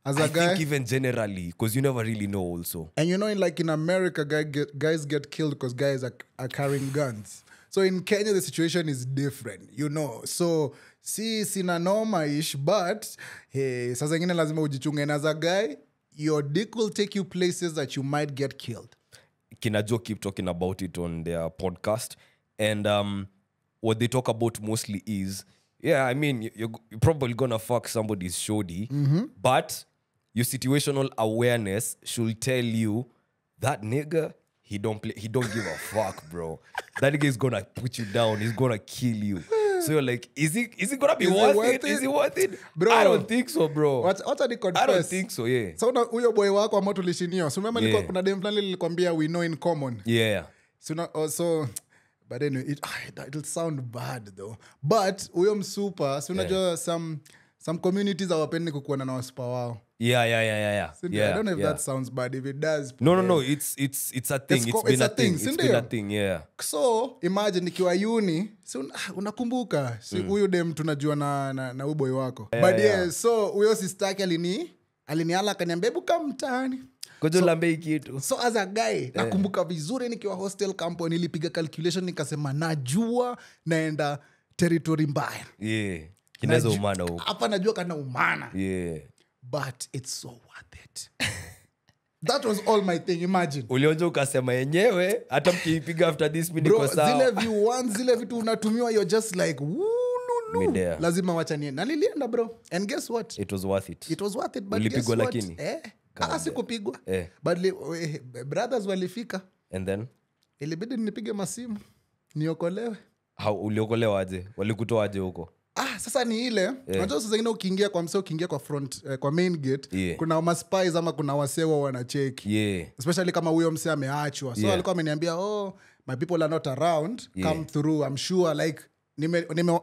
as a guy, I think even generally, because you never really know also. And you know, like in America, guys get killed because guys are carrying guns. So in Kenya, the situation is different, you know. So, sina noma-ish, but hey, sasa ingine lazima ujichunge. And as a guy, your dick will take you places that you might get killed. Kina Joe keep talking about it on their podcast. And what they talk about mostly is, I mean, you're probably gonna fuck somebody's shoddy, but your situational awareness should tell you that nigga, he don't give a fuck, bro. That nigga is gonna put you down. He's gonna kill you. So you're like, is it gonna be worth it? Is it worth it? Bro, I don't think so, bro. What are the confess? I don't think so, yeah. So huyo boy wako ambao tulishinio. So remember kuna dem fulani nilikwambia we know in common. Yeah. So but anyway, it'll sound bad though. But huyo msupa, so unajua some communities hawapendi kukuona na wasupa wao. Yeah. So I don't know if that sounds bad. If it does, no. It's a thing. It's been a thing. It's been a thing. Yeah. So imagine nikiwa uni, so unakumbuka huyu dem tunajua na huyu boy wako. But so huyo sistaki aliniala akaniambia hebu kama mtaani. So as a guy, nakumbuka vizuri nikiwa hostel camp nilipiga calculation nikasema najua naenda territory mbaya. Yeah. Kinaweza umana huko. Hapa najua kana umana. Yeah. But it's so worth it. That was all my thing, imagine. Ulionja ukasema yenyewe hata mkipiga after this minute kwa sawa. Zile view zile vitu unatumiwa you're just like lazima wachanie. Na nilienda bro. And guess what? It was worth it. It was worth it, but ulipigwa guess what? Lakini. Sikupigwa. But brothers walifika. And then ilibidi nipige masimu niokolewe. Uliokolewa aje? Walikutoa aje huko? Sasa ni ile unajua sasa zingine ukiingia kwa front kwa main gate kuna maspies ama kuna wasewa wanacheki especially kama huyo mse ameachwa so alikuwa ameniambia my people are not around come through I'm sure like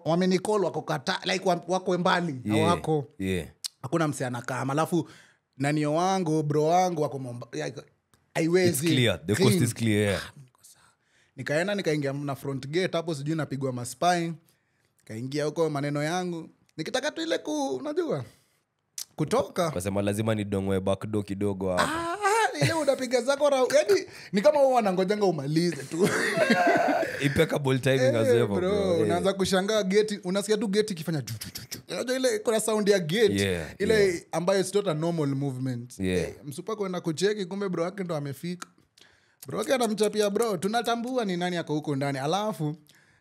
wamenicall wako kata like wako mbali hawako hakuna mse anakaa alafu nanio wangu bro wangu wako haiwezi it's clear the coast is clear nikaenda nikaingia na front gate hapo sijui napigwa maspy kaingia huko maneno yangu nikitaka tu ile unajua kutoka kwa sema lazima nidongwe backdoor kidogo hapo ile unapiga zako yani ni kama wao wanangojanga umalize tu impeccable timing as ever bro unaanza kushangaa gate unasikia tu gate ikifanya unajua ile kuna sound ya gate ile ambayo it's not a normal movement msupa kwenda kucheki kumbe bro wake ndo amefika bro wake anamchapia bro tunatambua ni nani yako huko ndani alafu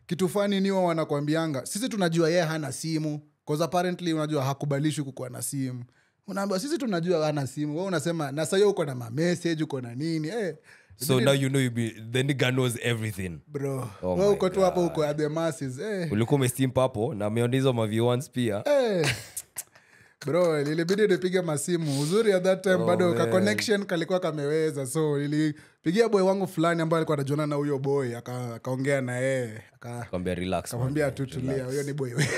kitu fani niwa wanakuambianga sisi tunajua yeye hana simu because apparently unajua hakubalishwi kukuwa na simu unaambia sisi tunajua hana simu wewe unasema na sasa uko na message uko na nini so now you know the nigga knows everything bro wewe uko tu hapo uko at the masses ulikuwa umestimp hapo na ameondizo ma V1s pia bro nilibidi nipige masimu uzuri at that time bado ka connection kalikuwa kameweza so nilipigia boy wangu fulani ambaye alikuwa anajuana na huyo boy akaongea na yeye akamwambia relax akamwambia tutulia huyo ni boy wewe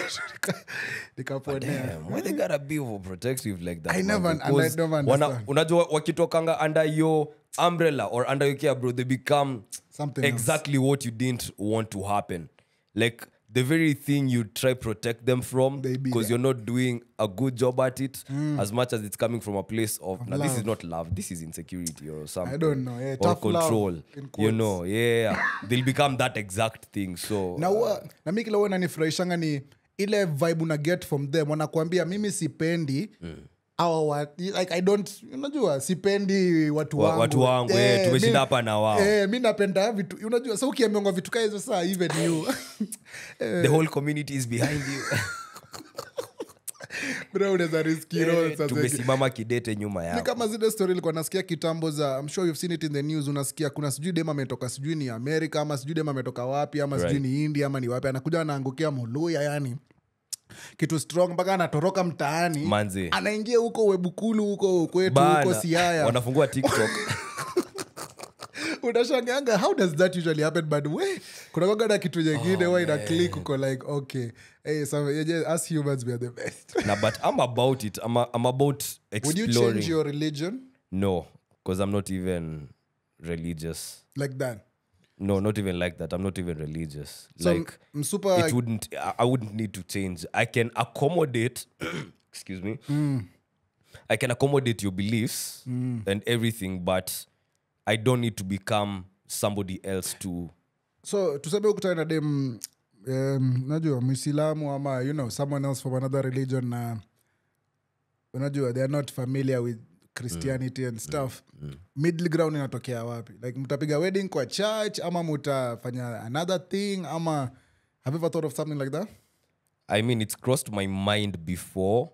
nikaponea why they gotta be overprotective like that I never understand unajua wakitokanga under your umbrella or under your care bro they become something exactly else. What you didn't want to happen like the very thing you try protect them from because you're not doing a good job at it as much as it's coming from a place of now this is not love this is insecurity or something I don't know or control you know they'll become that exact thing so na mimi kila wana nifurahishanga ni ile vibe una get from them wanakuambia mimi sipendi like I don't, unajua sipendi watu wangu tumeshinda hapa na wao mi napenda vitu, unajua so ukiambiwa vitu kama hizo saa even you the whole community is behind you. Bro, unaweza riski roll sasa. Tumesimama kidete nyuma yao. Ni kama zile story nilikuwa nasikia kitambo za, I'm sure you've seen it in the news, unasikia kuna sijui dema ametoka sijui ni America ama sijui dema ametoka wapi ama sijui ni India ama ni wapi, anakuja anaangukia Muluya, yani kitu strong mpaka anatoroka mtaani. Manzi. Anaingia huko Webukulu huko kwetu huko Siaya. Wanafungua TikTok. Unashangaanga how does that usually happen, but kuna kagada kitu nyingine why ina click uko like okay, hey, so as humans we are the best. Nah, but I'm about it. I'm about exploring. Would you change your religion? No, because I'm not even religious. Like that? No, not even like that. I'm not even religious. So like it wouldn't. I wouldn't need to change. I can accommodate. Excuse me. I can accommodate your beliefs and everything, but I don't need to become somebody else to. So tuseme ukutana na dem najua Muislamu ama someone else from another religion na unajua they are not familiar with Christianity and stuff. Middle ground inatokea wapi? Like mtapiga wedding kwa church ama mtafanya another thing ama have you ever thought of something like that? I mean, it's crossed my mind before.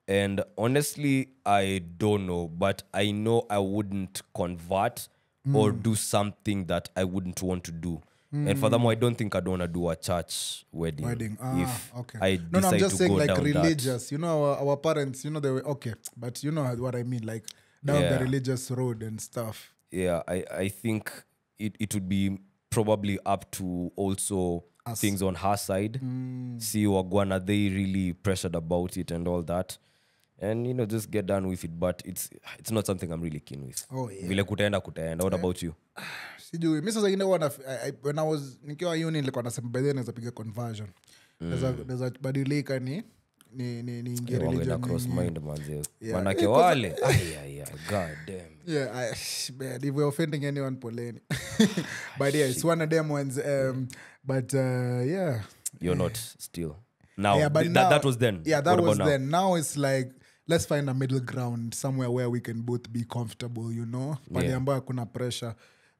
And honestly, I don't know. But I know I wouldn't convert or do something that I wouldn't want to do. And furthermore, I don't think I'd want to do a church wedding. If okay. I decide I'm just to saying go like down religious. that. Our parents, they were okay. But you know what I mean, like down the religious road and stuff. Yeah, I think it would be probably up to also things on her side. See Wagwana, they really pressured about it and all that. And just get done with it, but it's not something I'm really keen with. Oh yeah. Vile kutaenda. What about you? Sijui mimi sasa when I was nikiwa uni nilikuwa nasema by then naweza piga conversion. Naweza badilika ni ingie religion cross mind manze. Manake wale. God damn. Yeah, man, if we're offending anyone poleni. But yeah, it's one of them ones but yeah. You're not still. Now, yeah, but now, that was then. Yeah, that was now? then. Now it's like, let's find a middle ground somewhere where we can both be comfortable, Pale ambayo kuna pressure.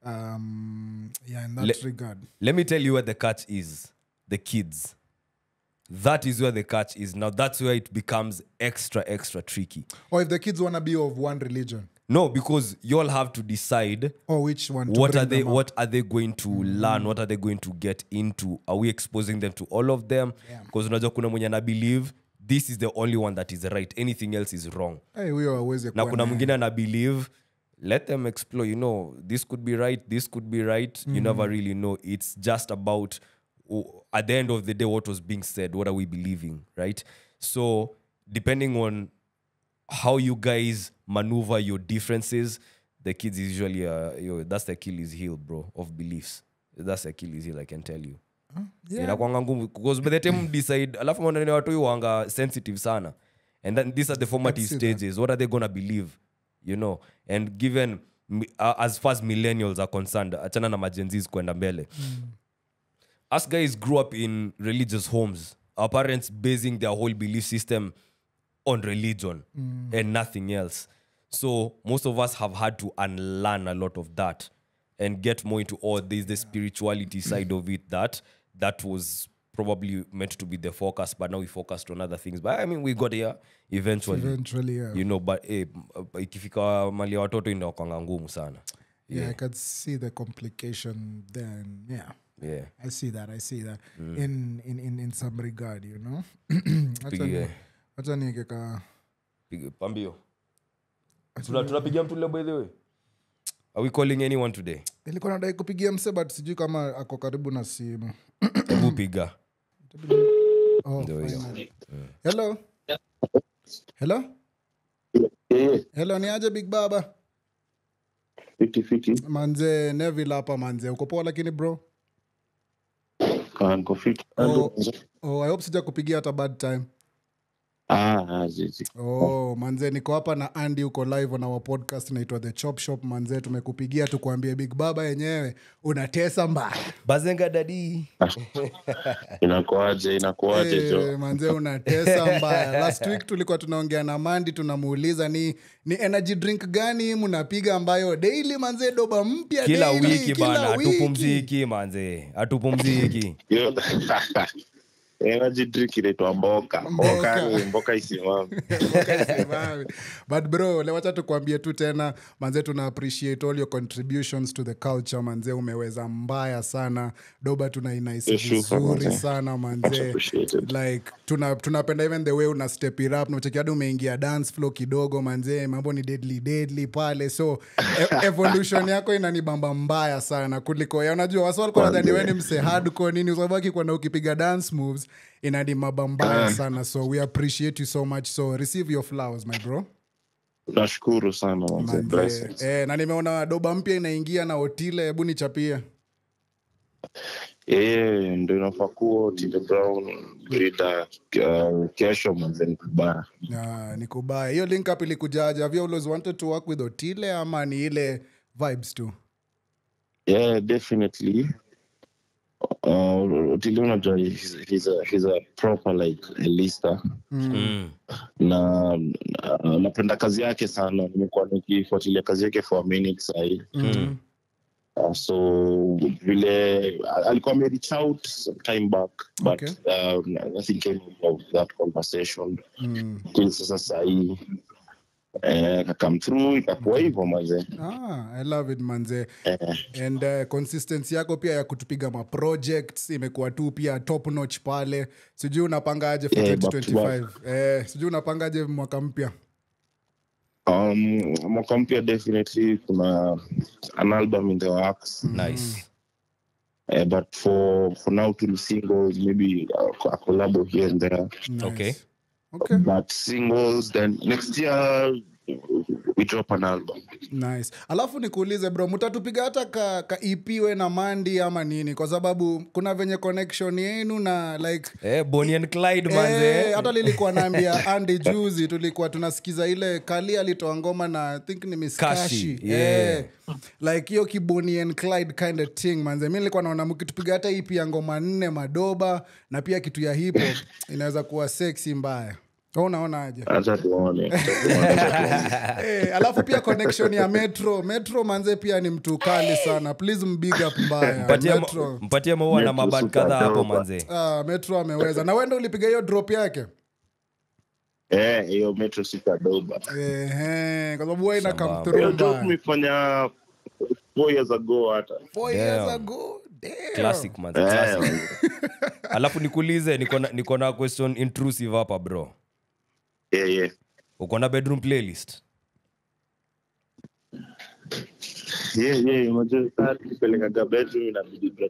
In that regard. Let me tell you where the catch is. The kids. That is where the catch is. Now, that's where it becomes extra tricky. Or if the kids want to be of one religion. No, because you all have to decide which one. What are they going to learn? What are they going to get into? Are we exposing them to all of them? Because unajua kuna mwenye na believe this is the only one that is right. Anything else is wrong. Hey, we always na kuna mwingine na believe let them explore. This could be right. This could be right. You never really know. It's just about at the end of the day what was being said. What are we believing, right? So depending on how you guys maneuver your differences, the kids is usually that's the Achilles heel, bro, of beliefs. That's the Achilles heel, I can tell you. Inakuanga ngumu because by the time decide alafu mwanene watu wanga sensitive sana, and then these are the formative stages. What are they gonna believe, and given as far as millennials are concerned, achana na majenzis kwenda mbele. Us guys grew up in religious homes, our parents basing their whole belief system on religion and nothing else. So most of us have had to unlearn a lot of that and get more into there's the spirituality side of it that was probably meant to be the focus, but now we focused on other things. But I mean, we got here eventually, yeah. But ikifika mali ya watoto inakuanga ngumu sana. Yeah, I could see the complication then. Yeah. I see that. In some regard, Acha nikeka pambio. Tunapigia mtu leo by the way. Are we calling anyone today? Nilikuwa nadai kupigia mse but sijui kama ako karibu na simu. Hebu piga. Hello. Hello? Hello, ni aje Big Baba? Fiti. Manze, Neville hapa manze. Uko poa lakini bro? Niko fiti. I hope sija kupigia hata bad time. Zizi. Oh, manze niko hapa na Andy uko live na wa podcast inaitwa The Chop Shop. Manze tumekupigia tukuambie Big Baba yenyewe unatesa mbaya. Bazenga dadi. Inakuaje jo. Manze unatesa mbaya. Last week tulikuwa tunaongea na Mandy tunamuuliza ni energy drink gani mnapiga ambayo daily manze doba mpya kila daily, wiki bana atupumziki manze. Atupumziki. Energy drink inaitwa Mboka isimame. But bro, lewacha tukwambie tu tena manze tuna appreciate all your contributions to the culture manze, umeweza mbaya sana doba, tunainaisi vizuri sana manze, like tunapenda even the way una step it up, unacheki hadi umeingia dance floor kidogo manze, mambo ni deadly pale, so evolution yako inanibamba mbaya sana kuliko ya unajua watu walikuwa nadhani wewe ni mse hardcore nini, usabaki kwa na ukipiga dance moves inanibamba mbaya sana, so we appreciate you so much, so receive your flowers my bro. Nashukuru sana manze. Na nimeona doba mpya inaingia na Otile, hebu nichapie. Ndio inafaa kuwa Otile Brown Grida kesho manze nikubaya. Nikubaya. Hiyo link up ilikujaje? Have you always wanted to work with Otile ama ni ile vibes tu? Yeah, definitely. Otile unajua he's a proper like a lister. Na napenda kazi yake sana, nimekuwa nikifuatilia kazi yake for a minute sahi. So vile alikuwa reach out some time back, but nothing came of that conversation till sasa sahi come through ikakuwa hivyo manze. I love it manze. And consistency yako pia ya kutupiga ma projects imekuwa tu pia top notch pale. Sijui unapangaje for 2025? Sijui unapangaje mwaka mpya? Mwaka mpya definitely kuna an album in the works. Nice. But for now to singles, maybe a collab here and there. Nice. Okay. But singles, then next year we drop an album. Nice. Alafu nikuulize bro, mtatupiga hata ka EP we na Mandy ama nini? Kwa sababu kuna venye connection yenu na like Bonnie and Clyde manze. Hata nilikuwa naambia Andy juzi tulikuwa tunasikiza ile Kali alitoa ngoma na I think ni Miss Kashi. Like hiyo ki Bonnie and Clyde kind of thing manze. Mimi nilikuwa naona mkitupiga hata EP ya ngoma 4 madoba na pia kitu ya hip hop inaweza kuwa sexy mbaya. Unaona aje? Acha tuone. Alafu pia connection ya Metro manze pia ni mtu kali sana. Please mbig up mbaya. Mpatie maua na mabad kadhaa hapo manze. Metro ameweza. Na wewe ndio ulipiga hiyo drop yake? Hiyo Metro super doba. Kwa sababu wewe ina come through. Ndio tumefanya 4 years ago hata. 4 years ago. Damn. Classic manze. Alafu nikuulize niko na question intrusive hapa bro. Yeah. Uko na bedroom playlist? Yeah, unajua nipeleka bedroom na bidii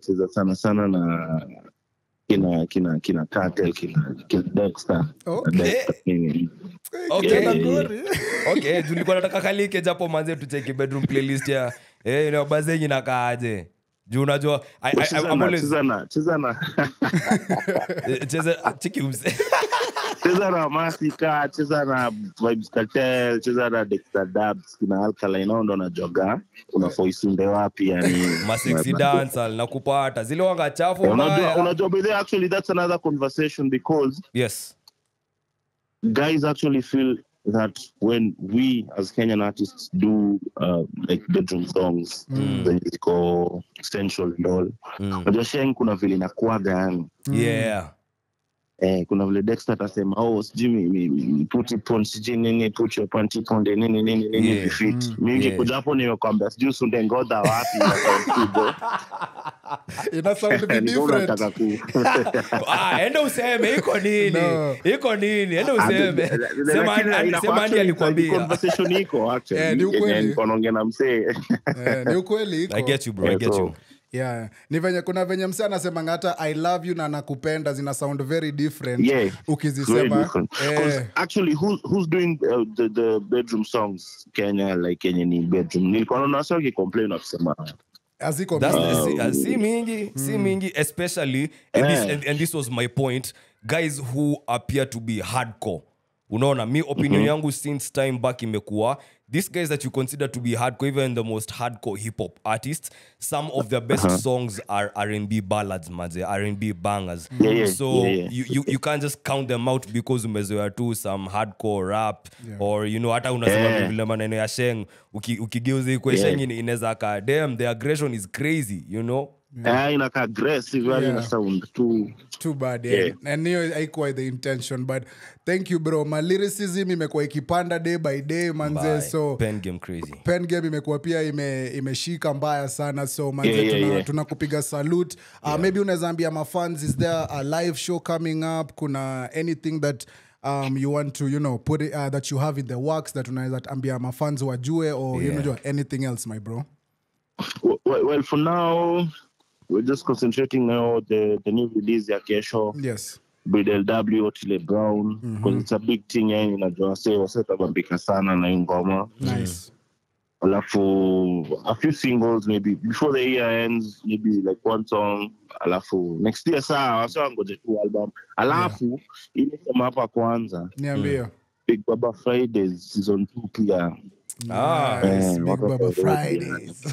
sana na kina Cartel, kina Dexter. Okay, tulikuwa nataka kalike japo manze tucheki bedroom playlist ya na bazenyi na kaaje. Juu unajua cheki umse. Cheza na Masika, cheza na Vibes Cartel, cheza na Dexter Dabs, kina Alkaline, ndo na joga unafoisunde wapi yani ma sexy dancer na kupata zile wanga chafu mbaya. Unajua by the actually that's another conversation because yes, guys actually feel that when we as Kenyan artists do like bedroom songs, the musical essential and all, unajua sheng kuna vile inakuaga yani. Kuna vile Dexter atasema sijui put it on sijui nini, put your panty on nini fit. Mimi kuja hapo nimekwambia sijui sunde ngoda wapi na kidogo. Ina sound different. Enda useme iko nini enda useme. Sema alikwambia. Conversation iko actually. Ni ukweli. Nikonaongea na msee. Ni ukweli iko. I get you bro, I get you. Yeah, ni venye kuna venye msee anasema hata I love you na nakupenda zina sound very different ukizisema. Actually who's doing the bedroom songs Kenya, like Kenya ni bedroom. Nilikuwa naona sasa complain akisema aziko si mingi especially and this was my point, guys who appear to be hardcore Unaona, me opinion yangu since time back imekuwa these guys that you consider to be hardcore, even the most hardcore hip hop artists, some of their best songs are R&B ballads, manze, R&B bangers. So you can't just count them out because umezoea tu some hardcore rap or you know hata unasema vile maneno ya Sheng ukigeuza iko Sheng inaweza ka damn the aggression is crazy, you know. Inaka aggressive na sound too bad and hiyo haikuwa the intention, but thank you bro. My lyricism imekuwa ikipanda day by day manze. So pen game crazy, pen game imekuwa pia imeshika mbaya sana. So manze tunakupiga salute. Maybe unaweza ambia my fans, is there a live show coming up? Kuna anything that you want to, you know, put it, that you have in the works that unaweza ambia my fans wajue, or you know anything else my bro? Well, for now we're just concentrating now the new release ya kesho. Yes. With LW Otile Brown, because it's a big thing yani najua wase tabambika sana na ngoma. Nice. Alafu a few singles maybe before the year ends, maybe like one song. Alafu next year sawa ngoje tu album. Alafu ile kama hapa kwanza. Niambie. Big Baba Fridays season 2 pia. Nice. Big Baba Fridays.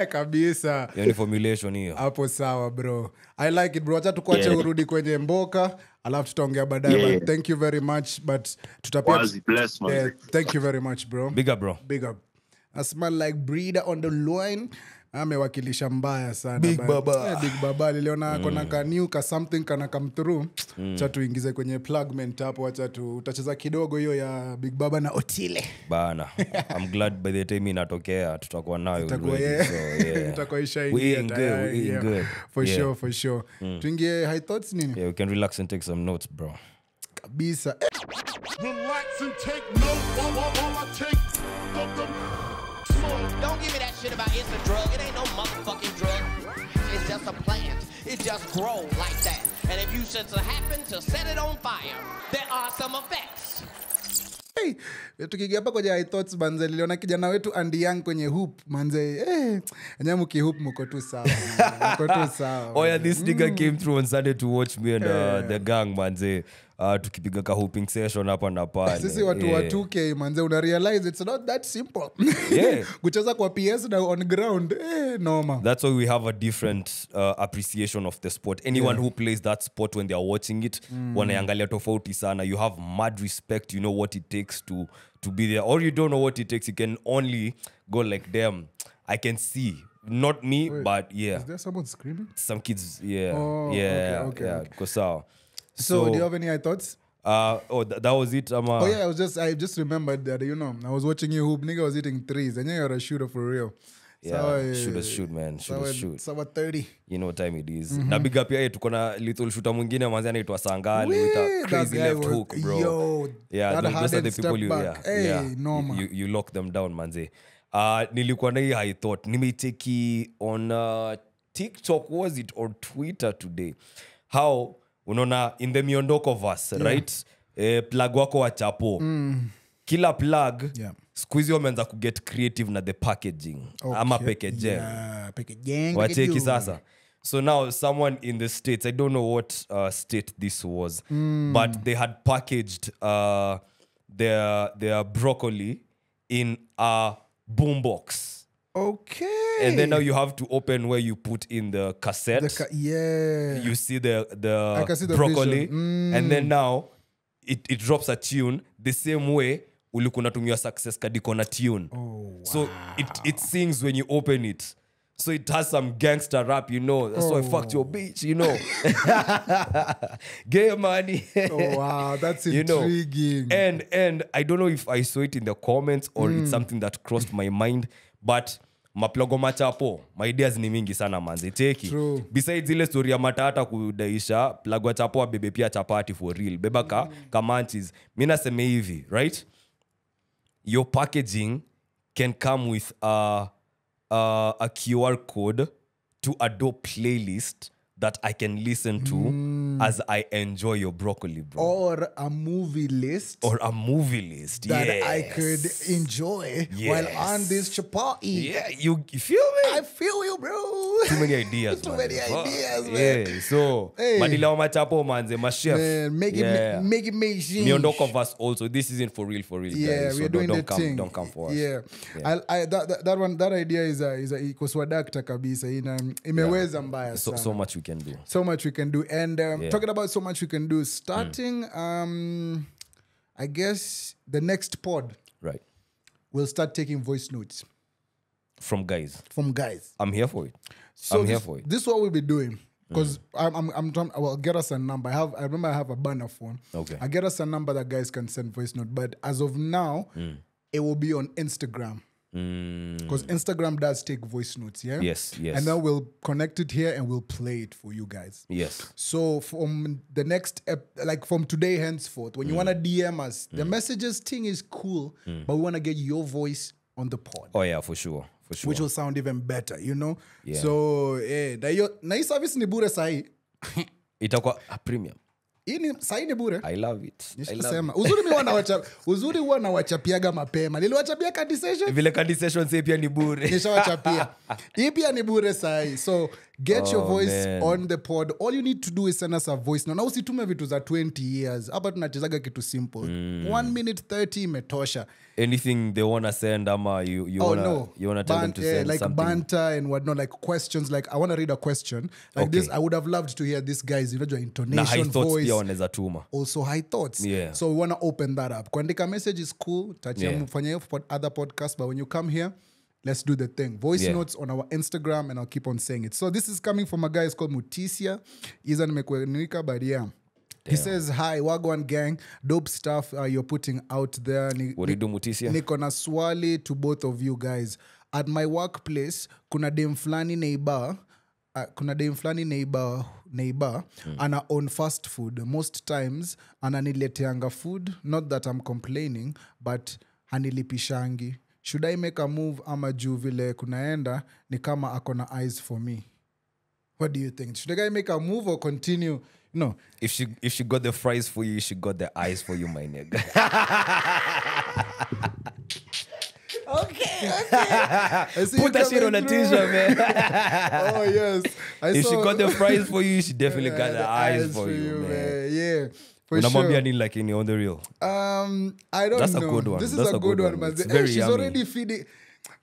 Kabisa. Yani formulation hiyo. Hapo sawa bro. I like it bro. Acha tukuache urudi kwenye mboka, alafu tutaongea baadaye. But thank you very much, but tutapia. Bless man. Thank you very much bro. Big up bro. Big up. I smell like breeder on the line. Amewakilisha mbaya sana. Big Baba. Big Baba niliona kona ka new ka something kana come through. Cha tuingize kwenye plugment hapo, acha utacheza kidogo hiyo ya Big Baba na Otile. Bana. I'm glad by the time inatokea tutakuwa nayo. Tutakuwa isha good. For sure. Tuingie high thoughts nini? Yeah, we can relax and take some notes, bro. Kabisa. Relax and take notes while I take the Don't give me that shit about it's a drug. It ain't no motherfucking drug. It's just a plant. It just grows like that. And if you should happen to set it on fire, there are some effects. Hey, tukigia hapa kwenye high thoughts manze, niliona kijana wetu Andy Young kwenye hoop manze. Nyamu ki hoop mko tu sawa. Mko tu sawa. Oh yeah, this nigga came through on Sunday to watch me and the gang manze. Tukipiga ka hooping session hapa na pale. Sisi watu wa 2K manze, una realize it's not that simple. Kucheza kwa PS na on ground noma. That's why we have a different appreciation of the sport. Anyone who plays that sport when they are watching it, wanaangalia tofauti sana. You have mad respect, you know what it takes to be there, or you don't know what it takes. You can only go like, damn, I can see. Not me, but Is there someone screaming? some kids, Okay. So do you have any high thoughts? That was it. I just remembered that, you know, I was watching you hoop, nigga was hitting threes, and you're a shooter for real. Shoot, man. Shoot. So 30. You know what time it is. Na big up ya tuko na little shooter mwingine manzi anaitwa Sangali with a crazy left hook, bro. Yo, those are the people you lock them down, manzi. Nilikuwa na hii high thought. Nimeiteki on TikTok, was it, or Twitter today. How unaona in the miondoko verse, right? Plug wako wa chapo. Kila plug squeeze wameanza kuget creative na the packaging. Ama packaging. Wacheki sasa. So now someone in the States, I don't know what state this was, but they had packaged their broccoli in a boombox. Okay. And then now you have to open where you put in the cassette. You see the broccoli. And then now it drops a tune the same way ulikuwa unatumia Success Kadiko na tune. So it sings when you open it. So it has some gangster rap, you know. That's why I fucked your bitch, you know. Gay money. Oh, wow. That's intriguing. And I don't know if I saw it in the comments or it's something that crossed my mind, but maplogo machapo, my ideas ni mingi sana manzi. Cheki. Besides ile story ya matata kudaisha, plago chapo abebe pia chapati for real. Beba kamanchis. Mimi nasema hivi, right? Your packaging can come with a QR code to a dope playlist that I can listen to as I enjoy your broccoli, bro. Or a movie list. Or a movie list, that yes. I could enjoy while on this chapati. Yeah, you feel me? I feel you, bro. Too many ideas, Too man. many ideas, man. Yeah, so Hey. madila wa machapo manze, my chef. Man, make it make sense. Miondoko of us also. This isn't for real, Yeah, guys. So we're doing don't the come, thing. don't come for us. Yeah, that idea is iko swadakta kabisa. Imeweza mbaya sana. So much we can do. So much we can do. And talking about so much we can do, starting, I guess the next pod, right, we'll start taking voice notes from guys. I'm here for it. So I'm here for it. This is what we'll be doing. Because I'm trying. Well, get us a number. I remember I have a burner phone. Okay. I get us a number that guys can send voice note. But as of now, it will be on Instagram. Because Instagram does take voice notes, yeah? Yes. And then we'll connect it here and we'll play it for you guys. Yes. So from the next, from today henceforth, when you want to DM us, the messages thing is cool, but we want to get your voice on the pod. Oh yeah, for sure. Which will sound even better, you know? Yeah. So, na hii service ni bure sahi. Itakuwa a premium. Sahi ni bure. I love it. Nishasema. Uzuri huwa nawachapiaga mapema. Niliwachapia Candy Session. Vile Candy Session sasa pia ni bure. Nishawachapia. Hii pia ni bure sahi. So get your voice on the pod. All you need to do is send us a voice. Na usitume vitu za 20 years. Hapa tunachezaga kitu simple. 1 minute 30 imetosha. Anything they wanna send, ama you wanna tell them to send like something. banter and whatnot, like questions. Like I want to read a question like this. I would have loved to hear this guy's intonation, Na high thoughts voice. pia wanaweza tuma. Also high thoughts. Yeah. So we want to open that up. Kuandika message is cool. Mfanya for other podcasts, but when you come here, let's do the thing. Voice notes on our Instagram, and I'll keep on saying it. So this is coming from a guy called Mutisia. Iza nimekuenika, but yeah. He says, hi, Wagwan gang. Dope stuff you're putting out there. What do you do, Mutisia? Niko na swali to both of you guys. At my workplace, kuna dem flani neighbor ana own fast food. Most times, ananileteanga food. Not that I'm complaining, but hanilipishangi. Should I make a move ama juu vile kunaenda ni kama akona eyes for me? What do you think? Should the guy make a move or continue? No. If she got the fries for you, she got the eyes for you, my nigga. Okay. Put that shit on a t-shirt, man. Oh, yes. If she got the fries for you, she definitely got the eyes for you, man. Yeah. For Unamwambia nini lakini on the real? I don't know. That's a good one. This is That's a good one, man. It's very She's yummy. already feeding.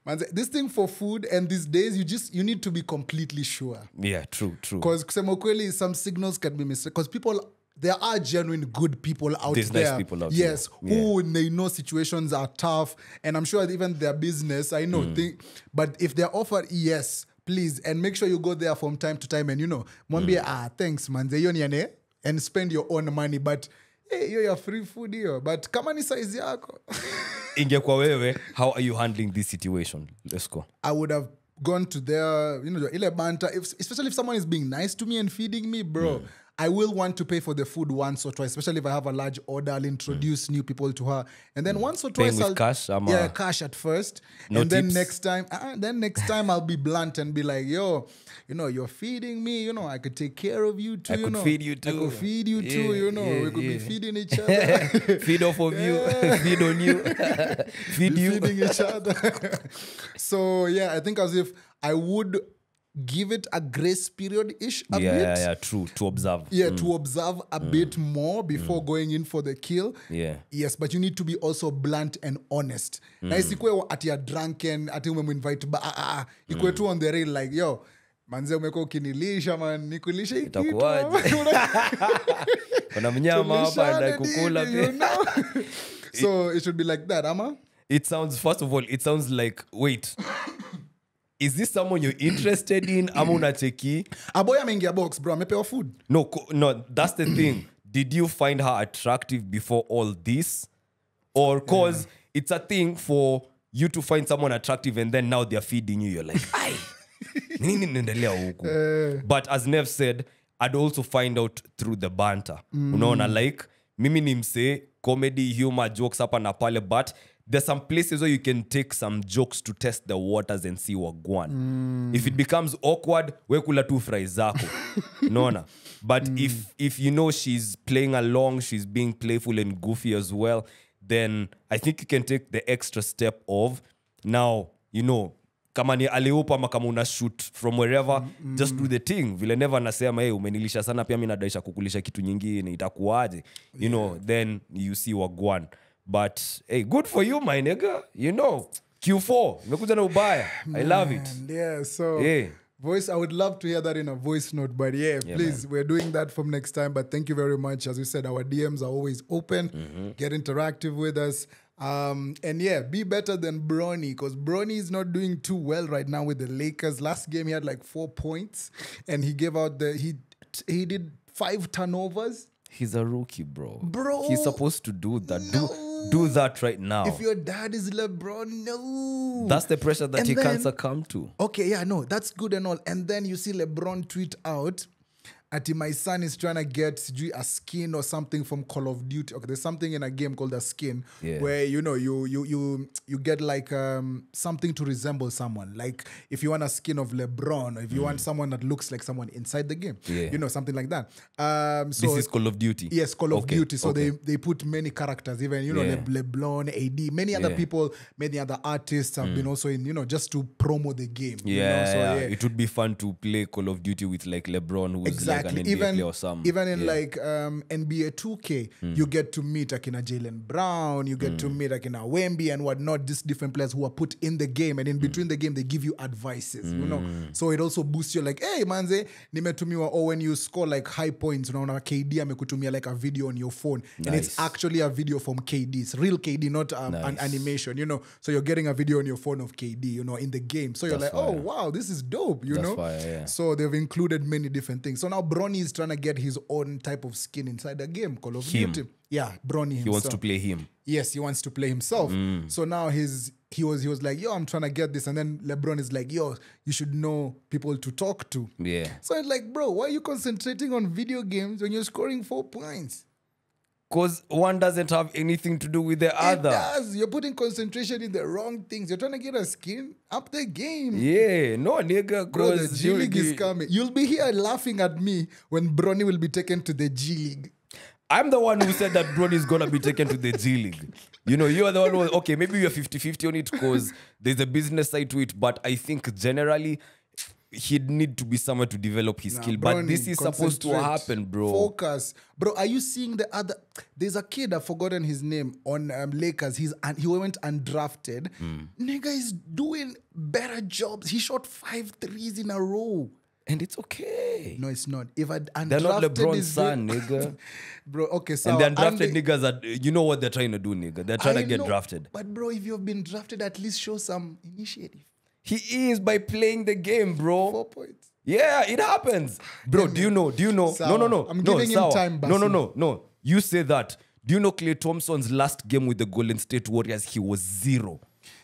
Man, this thing for food and these days, you need to be completely sure. Yeah, true. Because kusema kweli, some signals can be mistaken. Because there are genuine good people out There's there. nice people out yes, there. who they know situations are tough. And I'm sure even their business, I know. But if they're offered, yes, please. And make sure you go there from time to time. And mwambie, thanks, man. And spend your own money. But hey, you're free food here. But kama ni size yako. Ingekuwa wewe, how are you handling this situation? Let's go. I would have gone to their, ile banter. Especially if someone is being nice to me and feeding me, bro. I will want to pay for the food once or twice, especially if I have a large order. I'll introduce new people to her, and then once or twice, Paying with cash, yeah, cash at first, no and tips? then next time, I'll be blunt and be like, "Yo, you're feeding me. I could take care of you too. I could feed you too. I could feed you too. Yeah, we could be feeding each other. Feed off of you, feed on you, feed you, feeding each other." So yeah, I think as if I would give it a grace period-ish a bit. Yeah, true. To observe. Yeah, to observe a bit more before going in for the kill. Yeah. Yes, but you need to be also blunt and honest. Na isikwe ati ya drunken, ati umemwinvite ikwe tu on the rail like, yo, manze umekuwa ukinilisha, man, nikulisha hii kitu. Itakuwaje? Kuna mnyama hapa na kukula pia. So it should be like that, ama? First of all, it sounds like, wait, is this someone you're interested in? Ama unacheki? A boy ameingia box, bro. Amepewa food. No, that's the thing. Did you find her attractive before all this? Or cause it's a thing for you to find someone attractive and then now they're feeding you. You're like, ay, nini nendelea huku? But as Nev said, I'd also find out through the banter. Unaona, like, mimi ni msee comedy humor jokes hapa na pale, but there's some places where you can take some jokes to test the waters and see what gwan. If it becomes awkward, we kula tu fry zako. Nona. But if you know she's playing along, she's being playful and goofy as well, then I think you can take the extra step of now, you know, kama ni aliupa ama kama una shoot from wherever, just do the thing. Vile never nasema hey, umenilisha sana pia mimi nadaisha kukulisha kitu nyingine itakuaje, you know, then you see wagwan. But hey, good for you my nigga, you know, Q4 umekuja na ubaya. I love it. Yeah, so voice, I would love to hear that in a voice note, but please, we're doing that from next time. But thank you very much. As we said, our DMs are always open. Get interactive with us. And be better than Bronny, because Bronny is not doing too well right now with the Lakers. Last game he had like 4 points, and he gave out he did 5 turnovers. He's a rookie, bro. Bro, he's supposed to do that. Do that right now. If your dad is LeBron, no. That's the pressure that he can't succumb to. Okay, yeah, no, that's good and all. And then you see LeBron tweet out, Ati, my son is trying to get a skin or something from Call of Duty. Okay, there's something in a game called a skin where, you know, you get like something to resemble someone. Like if you want a skin of LeBron, or if you want someone that looks like someone inside the game, you know, something like that. So this is Call of Duty. Yes, Call of Duty. So they put many characters, even, you know, LeBron, AD, many other people, many other artists have been also in, you know, just to promo the game. Yeah, you know? So, it would be fun to play Call of Duty with like LeBron, who's exactly. like an NBA player or something. Even in like NBA 2K, you get to meet Akina Jaylen Brown, you get to meet Akina Wemby and whatnot, these different players who are put in the game, and in between the game, they give you advices, you know? So it also boosts you like, hey, manze, nimetumiwa, or when you score like high points, unaona KD amekutumia like a video on your phone, and it's actually a video from KD. It's real KD, not an animation, you know? So you're getting a video on your phone of KD, you know, in the game. So you're like, oh, wow, this is dope, you know? Fire, So they've included many different things. So now Bronny is trying to get his own type of skin inside the game, Call of Duty. Yeah, Bronny himself. He wants to play him. Yes, he wants to play himself. So now he was like, yo, I'm trying to get this. And then LeBron is like, yo, you should know people to talk to. Yeah. So it's like, bro, why are you concentrating on video games when you're scoring 4 points? Because one doesn't have anything to do with the other. It does. You're putting concentration in the wrong things. You're trying to get a skin up the game. Yeah, no, nigga. Bro, the G League is coming. You'll be here laughing at me when Bronny will be taken to the G League. I'm the one who said that Bronny is going to be taken to the G League. You know, you're the one who, okay, maybe you're 50-50 on it because there's a business side to it, but I think generally he'd need to be somewhere to develop his skill. Bronny, but this is supposed to happen, bro. Focus. Bro, are you seeing the other... There's a kid, I've forgotten his name, on Lakers. He went undrafted. Nigga is doing better jobs. He shot 5 threes in a row. And it's okay. No, it's not. If undrafted, they're not LeBron's son, nigga. Bro, okay, so... And the undrafted niggas, you know what they're trying to do, nigga. They're trying to get drafted. But bro, if you've been drafted, at least show some initiative. He is by playing the game, bro. 4 points. Yeah, it happens. Bro, do you know? No. I'm giving him time, Basim. No. You say that. Do you know Klay Thompson's last game with the Golden State Warriors? He was 0.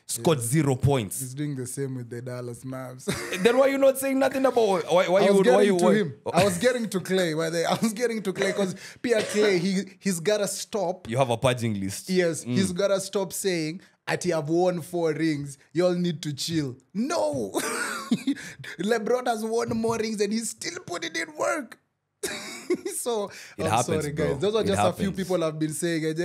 Scored 0 points. He's doing the same with the Dallas Mavs. Then why you not saying nothing about why I was getting to Klay. I was getting to Klay because Pierre Klay, he's got to stop. You have a purging list. Yes, he's got to stop saying, Ati, I've won 4 rings. You all need to chill. No. LeBron has won more rings and he's still putting in work. So it happens, sorry, guys. bro. Those are just a few people have been saying,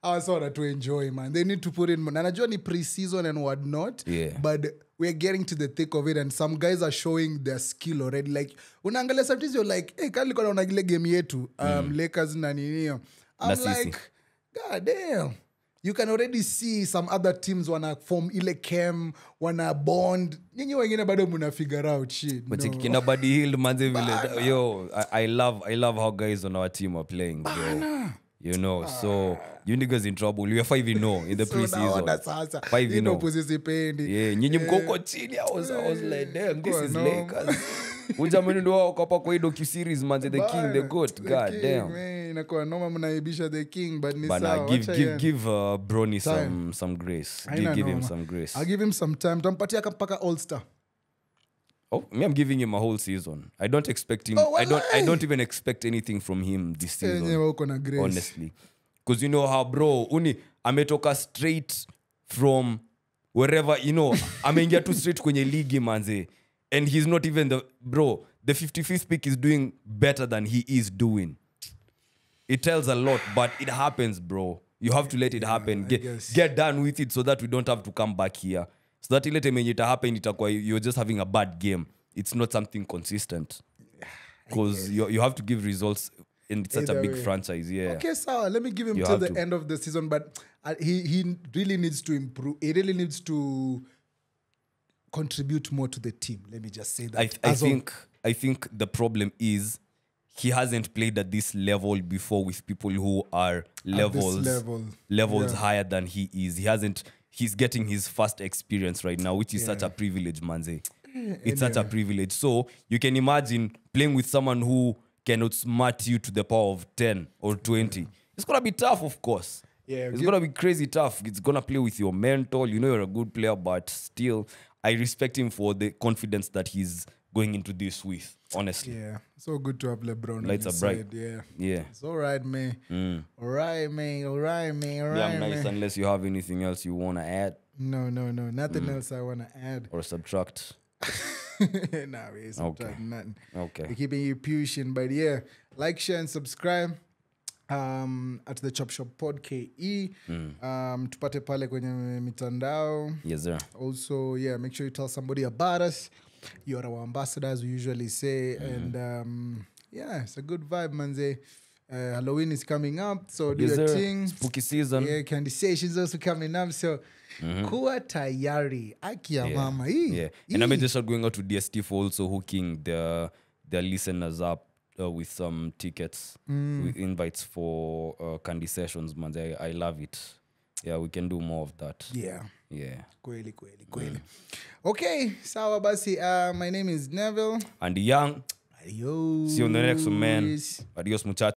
I was sort of to enjoy, man. They need to put in, man. And I join pre-season and whatnot. Yeah. But we're getting to the thick of it, and some guys are showing their skill already. Like, unaangalia sometimes you're like, hey, kali kwa na gile game yetu, Lakers na nini. I'm like, God damn. You can already see some other teams wana form ile chem, wana bond. Nyinyi wengine bado muna figure out shit. But kina body healed manze vile. Yo, I love how guys on our team are playing, bro. You know, so you niggas in trouble. We are 5-0 in the preseason. 5-0. Yeah, nyinyi mko huko chini. I was like, damn, this is Lakers. Ujamani ndo wao kwa kwa docu series manze, the king, the goat. God damn. Inakuwa noma mnaibisha the king, but ni sawa. But give Bronny some grace. Give him some grace. I'll give him some time. Tampatia mpaka All-Star. Oh, me, I'm giving him a whole season. I don't expect him. Oh, I don't even expect anything from him this season. Honestly. Because you know how, bro, ametoka straight from wherever, ameingia too straight kwenye ligi, manze. And he's not even the 55th pick is doing better than he is doing. It tells a lot, but it happens, bro. You have to let it happen. Get done with it so that we don't have to come back here. So that ilete menye ita happen, you're just having a bad game. It's not something consistent. Because you have to give results in such a big franchise. Yeah. Okay, so let me give him till the end of the season, but he really needs to improve. He really needs to contribute more to the team. Let me just say that. I think the problem is he hasn't played at this level before with people who are levels higher than he is. He's getting his first experience right now, which is such a privilege, manze. It's such a privilege. So you can imagine playing with someone who can outsmart you to the power of 10 or 20. It's going to be tough, of course. Yeah, it's going to be crazy tough. It's going to play with your mental. You know you're a good player, but still, I respect him for the confidence that he's going into this with, honestly. Yeah, so good to have LeBron. Lights are bright. Yeah. It's all right, man. All right, man. Yeah, I'm nice unless you have anything else you want to add. No. Nothing else I want to add. Or subtract. Nah, we subtract nothing. Okay. We're keeping you pushing, but yeah, like, share, and subscribe. At the Chop Shop Pod KE. Tupate pale kwenye mitandao. Yes, sir. Also, yeah, make sure you tell somebody about us. You're our ambassadors, we usually say. And yeah, it's a good vibe, manze. Halloween is coming up, so do your thing. Spooky season. Yeah, Candy Station's also coming up, so kuwa tayari. Akia mama. Yeah. And I'm just going out to DST for also hooking their listeners up with some tickets, with invites for Candy Sessions, man. I love it. Yeah, we can do more of that. Yeah. Kweli. Okay, sawa basi. My name is Neville. And Young. Adios. See you on the next one, man. Adios, muchachos.